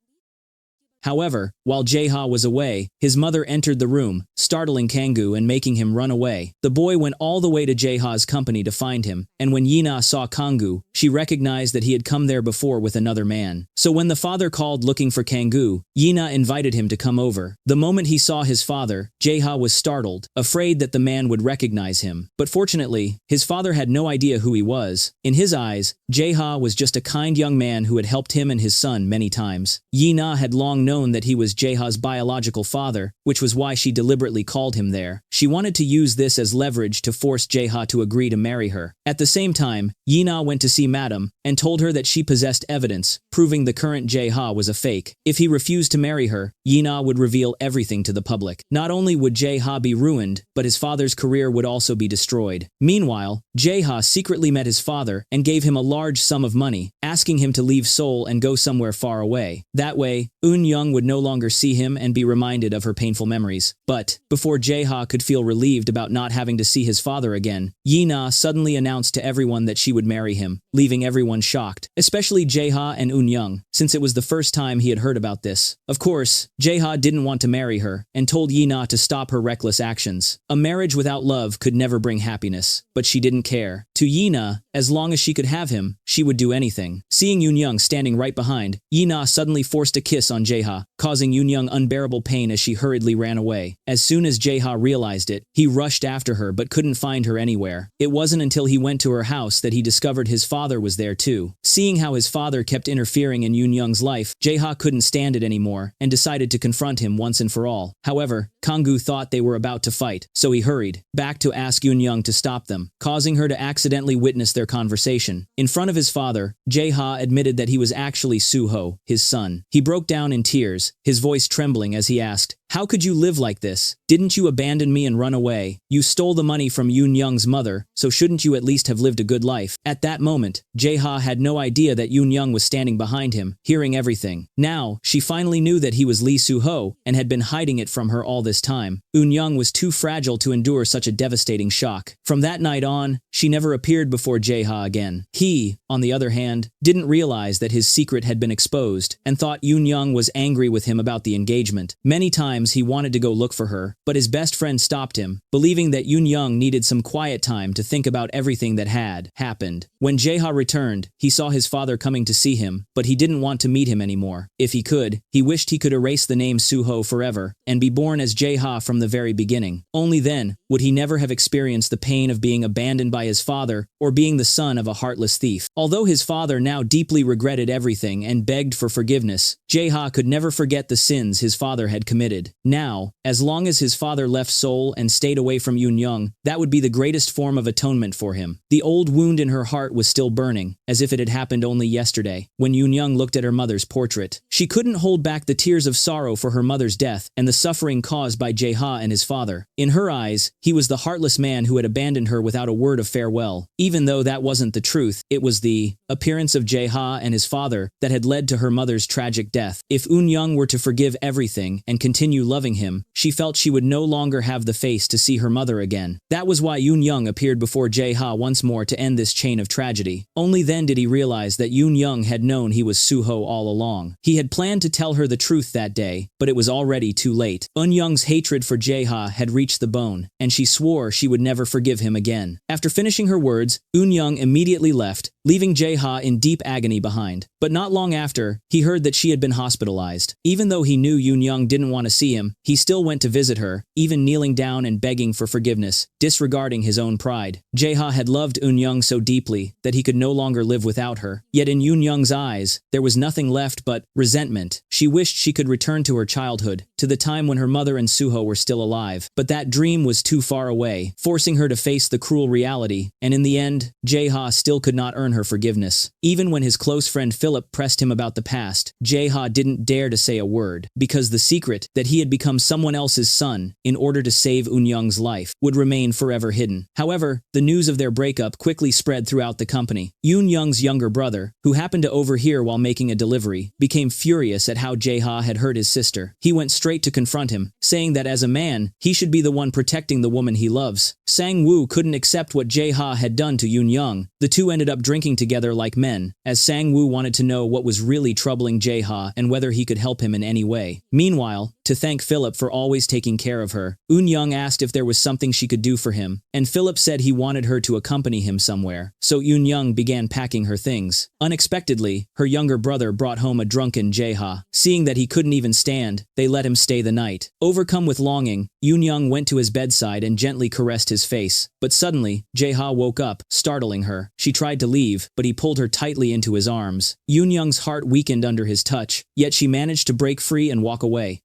However, while Jae-ha was away, his mother entered the room, startling Kang-gu and making him run away. The boy went all the way to Jae-ha's company to find him, and when Yi-na saw Kang-gu, she recognized that he had come there before with another man. So when the father called looking for Kang-gu, Yi-na invited him to come over. The moment he saw his father, Jae-ha was startled, afraid that the man would recognize him. But fortunately, his father had no idea who he was. In his eyes, Jae-ha was just a kind young man who had helped him and his son many times. Yi-na had long known that he was Jae-ha's biological father, which was why she deliberately called him there. She wanted to use this as leverage to force Jae-ha to agree to marry her. At the same time, Yi-na went to see Madam and told her that she possessed evidence proving the current Jae-ha was a fake. If he refused to marry her, Yi-na would reveal everything to the public. Not only would Jae-ha be ruined, but his father's career would also be destroyed. Meanwhile, Jae-ha secretly met his father and gave him a large sum of money, asking him to leave Seoul and go somewhere far away. That way, Eun-young would no longer see him and be reminded of her painful memories. But, before Jae-ha could feel relieved about not having to see his father again, Yi-na suddenly announced to everyone that she would marry him, leaving everyone shocked, especially Jae-ha and Eun-young, since it was the first time he had heard about this. Of course, Jae-ha didn't want to marry her, and told Yi-na to stop her reckless actions. A marriage without love could never bring happiness, but she didn't care. To Yi-na, as long as she could have him, she would do anything. Seeing Eun-young standing right behind, Yi-na suddenly forced a kiss on Jae-ha Jae-ha, causing Yoon-young unbearable pain as she hurriedly ran away. As soon as Jae-ha realized it, he rushed after her but couldn't find her anywhere. It wasn't until he went to her house that he discovered his father was there too. Seeing how his father kept interfering in Yoon-young's life, Jae-ha couldn't stand it anymore and decided to confront him once and for all. However, Kang-gu thought they were about to fight, so he hurried back to ask Yoon-young to stop them, causing her to accidentally witness their conversation. In front of his father, Jae-ha admitted that he was actually Soo-ho, his son. He broke down in tears, his voice trembling as he asked, "How could you live like this? Didn't you abandon me and run away? You stole the money from Yoon-young's mother, so shouldn't you at least have lived a good life?" At that moment, Jae-ha had no idea that Yoon-young was standing behind him, hearing everything. Now, she finally knew that he was Lee Soo-ho and had been hiding it from her all this time. Yoon-young was too fragile to endure such a devastating shock. From that night on, she never appeared before Jae-ha again. He, on the other hand, didn't realize that his secret had been exposed and thought Yoon-young was angry with him about the engagement. Many times he wanted to go look for her, but his best friend stopped him, believing that Yoon-young needed some quiet time to think about everything that had happened. When Jae-ha returned, he saw his father coming to see him, but he didn't want to meet him anymore. If he could, he wished he could erase the name Soo-ho forever and be born as Jae-ha from the very beginning. Only then would he never have experienced the pain of being abandoned by his father or being the son of a heartless thief. Although his father now deeply regretted everything and begged for forgiveness, Jae-ha could never forget the sins his father had committed. Now, as long as his father left Seoul and stayed away from Yoon-young, that would be the greatest form of atonement for him. The old wound in her heart was still burning, as if it had happened only yesterday. When Yoon-young looked at her mother's portrait, she couldn't hold back the tears of sorrow for her mother's death and the suffering caused by Jae-ha and his father. In her eyes, he was the heartless man who had abandoned her without a word of farewell. Even though that wasn't the truth, it was the appearance of Jae-ha and his father that had led to her mother's tragic death. If Yoon-young were to forgive everything and continue loving him, she felt she would no longer have the face to see her mother again. That was why Yoon-young appeared before Jae-ha once more to end this chain of tragedy. Only then did he realize that Yoon-young had known he was Soo-ho all along. He had planned to tell her the truth that day, but it was already too late. Yoon-young's hatred for Jae-ha had reached the bone, and she swore she would never forgive him again. After finishing her words, Yoon-young immediately left, leaving Jae-ha in deep agony behind. But not long after, he heard that she had been hospitalized. Even though he knew Yoon-young didn't want to see him, he still went to visit her, even kneeling down and begging for forgiveness, disregarding his own pride. Jae-ha had loved Yoon-young so deeply that he could no longer live without her. Yet in Yoon-young's eyes, there was nothing left but resentment. She wished she could return to her childhood, to the time when her mother and Soo-ho were still alive. But that dream was too far away, forcing her to face the cruel reality, and in the end, Jae-ha still could not earn her forgiveness. Even when his close friend Philip pressed him about the past, Jae-ha didn't dare to say a word, because the secret that he had become someone else's son in order to save Yoon-young's life would remain forever hidden. However, the news of their breakup quickly spread throughout the company. Yoon-young's younger brother, who happened to overhear while making a delivery, became furious at how Jae-ha had hurt his sister. He went straight to confront him, saying that as a man, he should be the one protecting the woman he loves. Sang-woo couldn't accept what Jae-ha had done to Yoon-young. The two ended up drinking together like men, as Sang-woo wanted to know what was really troubling Jae-ha and whether he could help him in any way. Meanwhile, to thank Philip for always taking care of her, Yoon-young asked if there was something she could do for him, and Philip said he wanted her to accompany him somewhere. So Yoon-young began packing her things. Unexpectedly, her younger brother brought home a drunken Jae-ha. Seeing that he couldn't even stand, they let him stay the night. Overcome with longing, Yoon-young went to his bedside and gently caressed his face. But suddenly, Jae-ha woke up, startling her. She tried to leave, but he pulled her tightly into his arms. Yoon-young's heart weakened under his touch, yet she managed to break free and walk away.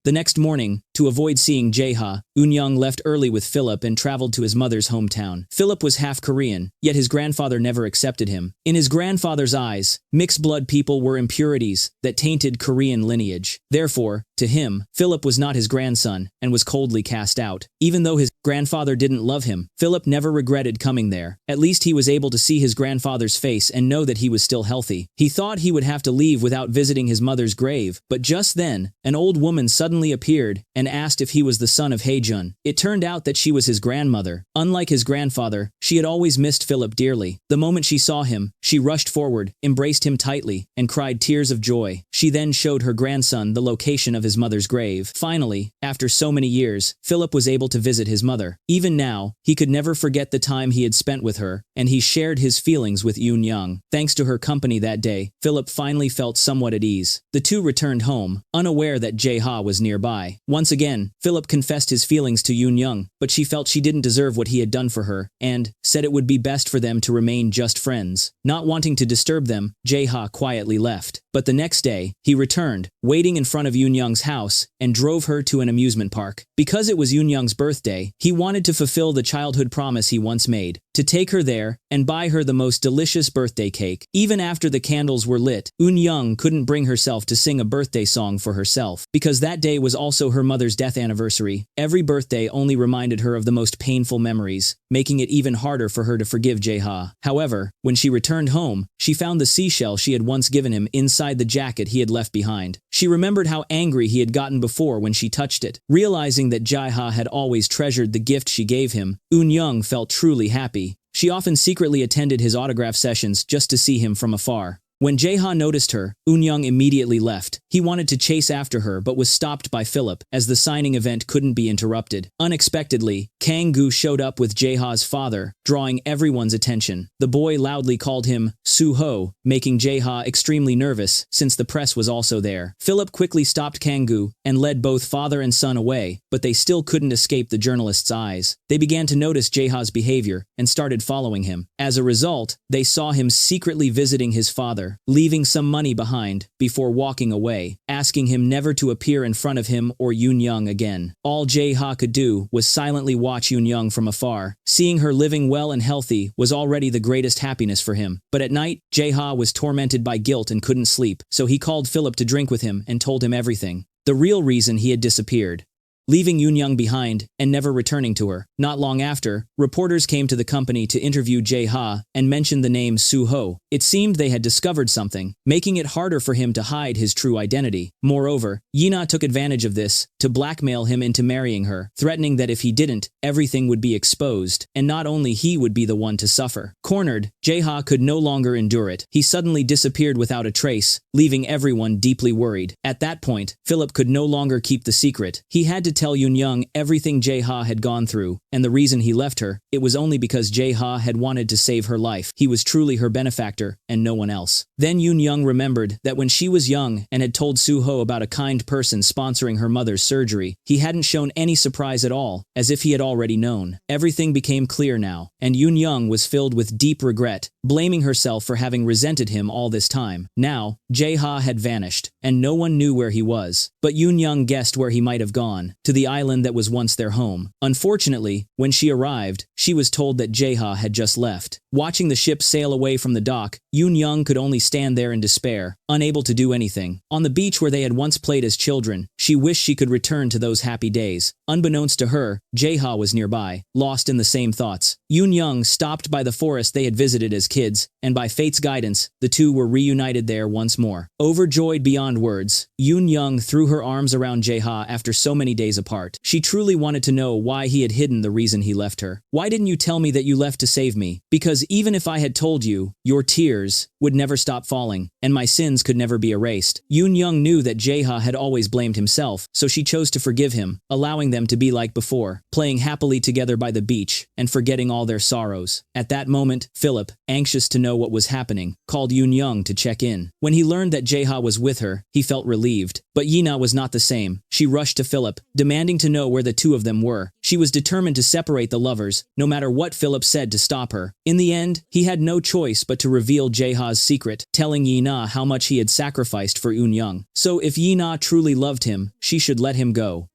The next morning, to avoid seeing Jae-ha, Yoon-young left early with Philip and traveled to his mother's hometown. Philip was half Korean, yet his grandfather never accepted him. In his grandfather's eyes, mixed-blood people were impurities that tainted Korean lineage. Therefore, to him, Philip was not his grandson and was coldly cast out. Even though his grandfather didn't love him, Philip never regretted coming there. At least he was able to see his grandfather's face and know that he was still healthy. He thought he would have to leave without visiting his mother's grave, but just then, an old woman suddenly appeared and and asked if he was the son of Haejun. It turned out that she was his grandmother. Unlike his grandfather, she had always missed Philip dearly. The moment she saw him, she rushed forward, embraced him tightly, and cried tears of joy. She then showed her grandson the location of his mother's grave. Finally, after so many years, Philip was able to visit his mother. Even now, he could never forget the time he had spent with her, and he shared his feelings with Yoon Young. Thanks to her company that day, Philip finally felt somewhat at ease. The two returned home, unaware that Jae-ha was nearby. Once again, Philip confessed his feelings to Yoon Young, but she felt she didn't deserve what he had done for her, and said it would be best for them to remain just friends. Not wanting to disturb them, Jae-ha quietly left. But the next day, he returned, waiting in front of Yoon Young's house, and drove her to an amusement park. Because it was Yoon Young's birthday, he wanted to fulfill the childhood promise he once made, to take her there and buy her the most delicious birthday cake. Even after the candles were lit, Yoon Young couldn't bring herself to sing a birthday song for herself. Because that day was also her mother's death anniversary, every birthday only reminded her of the most painful memories, making it even harder for her to forgive Jae-ha. However, when she returned home, she found the seashell she had once given him inside the jacket he had left behind. She remembered how angry he had gotten before when she touched it. Realizing that Jae-ha had always treasured the gift she gave him, Yoon Young felt truly happy. She often secretly attended his autograph sessions just to see him from afar. When Jae-ha noticed her, Yoon Young immediately left. He wanted to chase after her but was stopped by Philip, as the signing event couldn't be interrupted. Unexpectedly, Kang-gu showed up with Jae-ha's father, drawing everyone's attention. The boy loudly called him Soo-ho, making Jae-ha extremely nervous since the press was also there. Philip quickly stopped Kang-gu and led both father and son away, but they still couldn't escape the journalists' eyes. They began to notice Jae-ha's behavior and started following him. As a result, they saw him secretly visiting his father, leaving some money behind before walking away, asking him never to appear in front of him or Yoon Young again. All Jae-ha could do was silently watch Yoon Young from afar. Seeing her living well and healthy was already the greatest happiness for him. But at night, Jae-ha was tormented by guilt and couldn't sleep, so he called Philip to drink with him and told him everything. The real reason he had disappeared, leaving Yoon Young behind and never returning to her. Not long after, reporters came to the company to interview Jae-ha and mentioned the name Soo-ho. It seemed they had discovered something, making it harder for him to hide his true identity. Moreover, Yina took advantage of this to blackmail him into marrying her, threatening that if he didn't, everything would be exposed, and not only he would be the one to suffer. Cornered, Jae-ha could no longer endure it. He suddenly disappeared without a trace, leaving everyone deeply worried. At that point, Philip could no longer keep the secret. He had to tell Yoon Young everything Jae-ha had gone through, and the reason he left her, it was only because Jae-ha had wanted to save her life. He was truly her benefactor, and no one else. Then Yoon Young remembered that when she was young and had told Soo-ho about a kind person sponsoring her mother's surgery, he hadn't shown any surprise at all, as if he had already known. Everything became clear now, and Yoon Young was filled with deep regret, blaming herself for having resented him all this time. Now, Jae-ha had vanished, and no one knew where he was. But Yoon Young guessed where he might have gone, to the island that was once their home. Unfortunately, when she arrived, she was told that Jae-ha had just left. Watching the ship sail away from the dock, Yoon Young could only stand there in despair, unable to do anything. On the beach where they had once played as children, she wished she could return to those happy days. Unbeknownst to her, Jae-ha was nearby, lost in the same thoughts. Yoon Young stopped by the forest they had visited as kids, and by fate's guidance, the two were reunited there once more. Overjoyed beyond words, Yoon Young threw her arms around Jae-ha after so many days apart. She truly wanted to know why he had hidden the reason he left her. Why didn't you tell me that you left to save me? Because even if I had told you, your tears would never stop falling, and my sins could never be erased. Yoon Young knew that Jae-ha had always blamed himself, so she chose to forgive him, allowing them to be like before, playing happily together by the beach, and forgetting all their sorrows. At that moment, Philip, anxious to know what was happening, called Yoon Young to check in. When he learned that Jae-ha was with her, he felt relieved. But Yina was not the same. She rushed to Philip, demanding to know where the two of them were. She was determined to separate the lovers, no matter what Philip said to stop her. In the end, he had no choice but to reveal Jae-ha's secret, telling Yina how much he had sacrificed for Yoon Young. So if Yina truly loved him, she should let him go.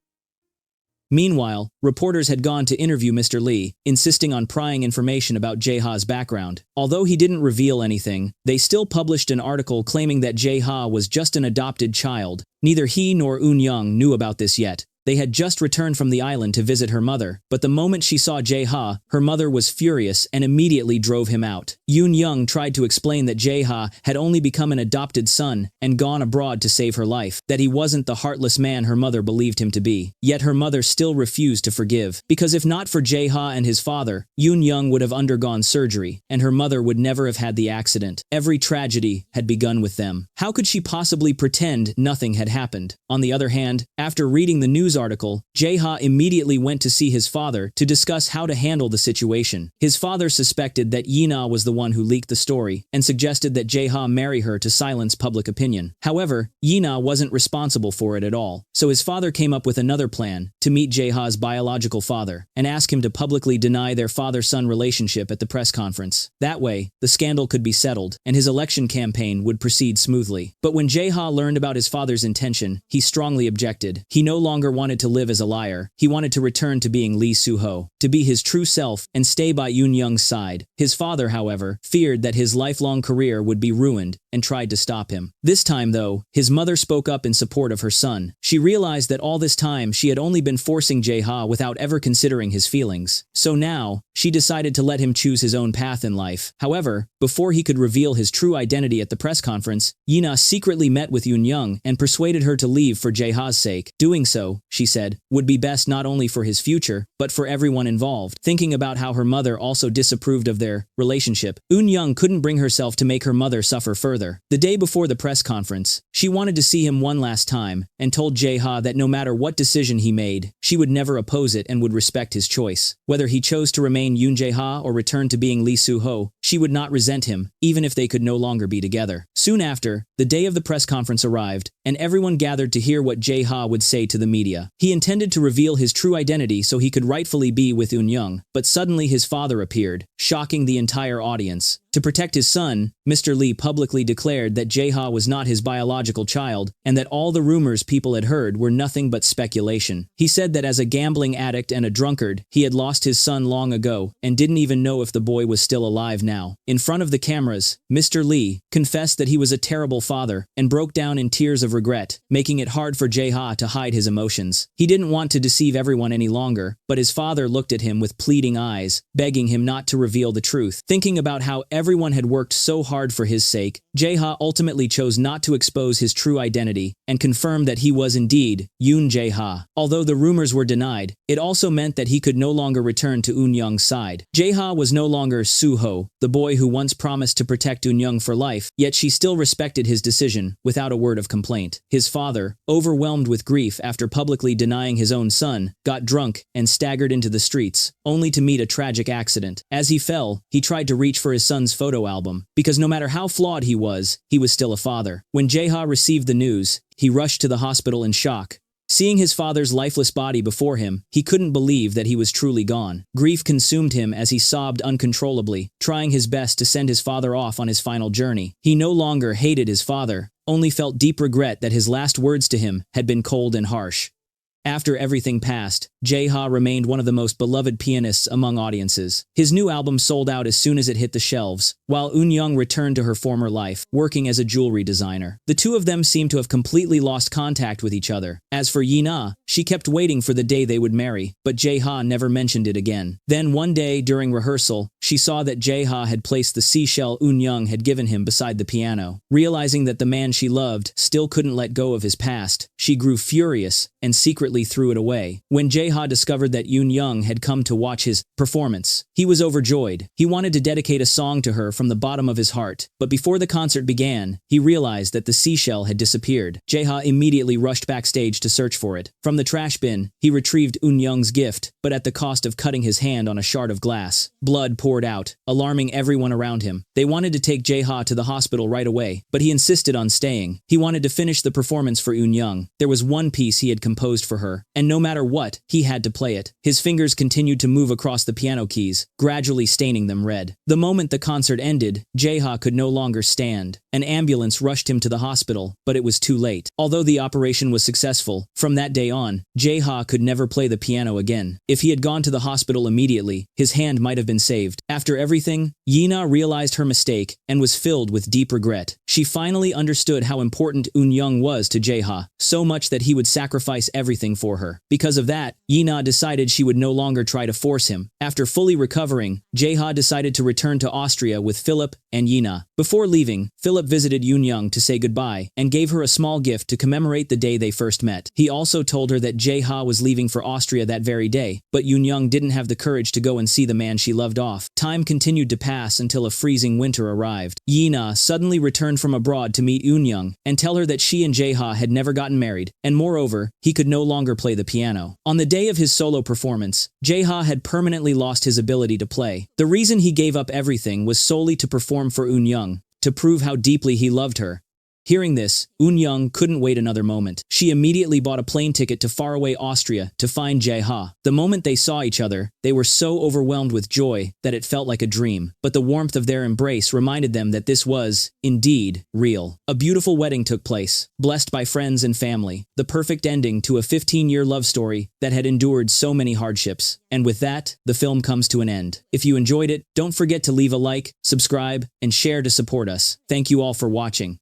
Meanwhile, reporters had gone to interview Mr. Lee, insisting on prying information about Jae-ha's background. Although he didn't reveal anything, they still published an article claiming that Jae-ha was just an adopted child. Neither he nor Yoon Young knew about this yet. They had just returned from the island to visit her mother, but the moment she saw Jae-ha, her mother was furious and immediately drove him out. Yoon-young tried to explain that Jae-ha had only become an adopted son and gone abroad to save her life, that he wasn't the heartless man her mother believed him to be. Yet her mother still refused to forgive, because if not for Jae-ha and his father, Yoon-young would have undergone surgery, and her mother would never have had the accident. Every tragedy had begun with them. How could she possibly pretend nothing had happened? On the other hand, after reading the news article, Jae-ha immediately went to see his father to discuss how to handle the situation. His father suspected that Yina was the one who leaked the story and suggested that Jae-ha marry her to silence public opinion. However, Yina wasn't responsible for it at all, so his father came up with another plan to meet Jae-ha's biological father and ask him to publicly deny their father-son relationship at the press conference. That way, the scandal could be settled and his election campaign would proceed smoothly. But when Jae-ha learned about his father's intention, he strongly objected. He no longer wanted to live as a liar. He wanted to return to being Lee Soo-ho, to be his true self and stay by Yoon-young's side. His father, however, feared that his lifelong career would be ruined and tried to stop him. This time, though, his mother spoke up in support of her son. She realized that all this time she had only been forcing Jae-ha without ever considering his feelings. So now, she decided to let him choose his own path in life. However, before he could reveal his true identity at the press conference, Yina secretly met with Yoon-young and persuaded her to leave for Jae-ha's sake. Doing so, she said, would be best not only for his future, but for everyone involved. Thinking about how her mother also disapproved of their relationship, Eun-young couldn't bring herself to make her mother suffer further. The day before the press conference, she wanted to see him one last time and told Jae-ha that no matter what decision he made, she would never oppose it and would respect his choice. Whether he chose to remain Yoon Jae-ha or return to being Lee Soo-ho, she would not resent him, even if they could no longer be together. Soon after, the day of the press conference arrived, and everyone gathered to hear what Jae-ha would say to the media. He intended to reveal his true identity so he could rightfully be with Eun-young, but suddenly his father appeared, shocking the entire audience. To protect his son, Mr. Lee publicly declared that Jae-ha was not his biological child and that all the rumors people had heard were nothing but speculation. He said that as a gambling addict and a drunkard, he had lost his son long ago and didn't even know if the boy was still alive now. In front of the cameras, Mr. Lee confessed that he was a terrible father and broke down in tears of regret, making it hard for Jae-ha to hide his emotions. He didn't want to deceive everyone any longer, but his father looked at him with pleading eyes, begging him not to reveal the truth. Thinking about how everyone had worked so hard for his sake, Jae-ha ultimately chose not to expose his true identity and confirmed that he was indeed Yoon Jae-ha. Although the rumors were denied, it also meant that he could no longer return to Eun-young's side. Jae-ha was no longer Soo-ho, the boy who once promised to protect Eun-young for life, yet she still respected his decision without a word of complaint. His father, overwhelmed with grief after publicly denying his own son, got drunk and staggered into the streets, only to meet a tragic accident. As he fell, he tried to reach for his son's photo album, because no matter how flawed he was still a father. When Jae-ha received the news, he rushed to the hospital in shock. Seeing his father's lifeless body before him, he couldn't believe that he was truly gone. Grief consumed him as he sobbed uncontrollably, trying his best to send his father off on his final journey. He no longer hated his father, only felt deep regret that his last words to him had been cold and harsh. After everything passed, Jae-ha remained one of the most beloved pianists among audiences. His new album sold out as soon as it hit the shelves, while Eun-young returned to her former life, working as a jewelry designer. The two of them seemed to have completely lost contact with each other. As for Yina, she kept waiting for the day they would marry, but Jae-ha never mentioned it again. Then one day, during rehearsal, she saw that Jae-ha had placed the seashell Eun-young had given him beside the piano. Realizing that the man she loved still couldn't let go of his past, she grew furious and secretly threw it away. When Jae-ha discovered that Eun-young had come to watch his performance, he was overjoyed. He wanted to dedicate a song to her from the bottom of his heart, but before the concert began, he realized that the seashell had disappeared. Jae-ha immediately rushed backstage to search for it. From the trash bin, he retrieved Eun-young's gift, but at the cost of cutting his hand on a shard of glass. Blood poured out, alarming everyone around him. They wanted to take Jae-ha to the hospital right away, but he insisted on staying. He wanted to finish the performance for Eun-young. There was one piece he had composed for her, and no matter what, he had to play it. His fingers continued to move across the piano keys, gradually staining them red. The moment the concert ended, Jae-ha could no longer stand. An ambulance rushed him to the hospital, but it was too late. Although the operation was successful, from that day on, Jae-ha could never play the piano again. If he had gone to the hospital immediately, his hand might have been saved. After everything, Yina realized her mistake and was filled with deep regret. She finally understood how important Eun-young was to Jae-ha, so much that he would sacrifice everything for her. Because of that, Yina decided she would no longer try to force him. After fully recovering, Jae-ha decided to return to Austria with Philip and Yina. Before leaving, Philip visited Eun-young to say goodbye and gave her a small gift to commemorate the day they first met. He also told her that Jae-ha was leaving for Austria that very day, but Eun-young didn't have the courage to go and see the man she loved off. Time continued to pass until a freezing winter arrived. Yina suddenly returned from abroad to meet Eun-young and tell her that she and Jae-ha had never gotten married, and moreover, he could no longer play the piano. On the day of his solo performance, Jae-ha had permanently lost his ability to play. The reason he gave up everything was solely to perform for Eun-young, to prove how deeply he loved her. Hearing this, Eun-young couldn't wait another moment. She immediately bought a plane ticket to faraway Austria to find Jae-ha. The moment they saw each other, they were so overwhelmed with joy that it felt like a dream. But the warmth of their embrace reminded them that this was, indeed, real. A beautiful wedding took place, blessed by friends and family. The perfect ending to a 15-year love story that had endured so many hardships. And with that, the film comes to an end. If you enjoyed it, don't forget to leave a like, subscribe, and share to support us. Thank you all for watching.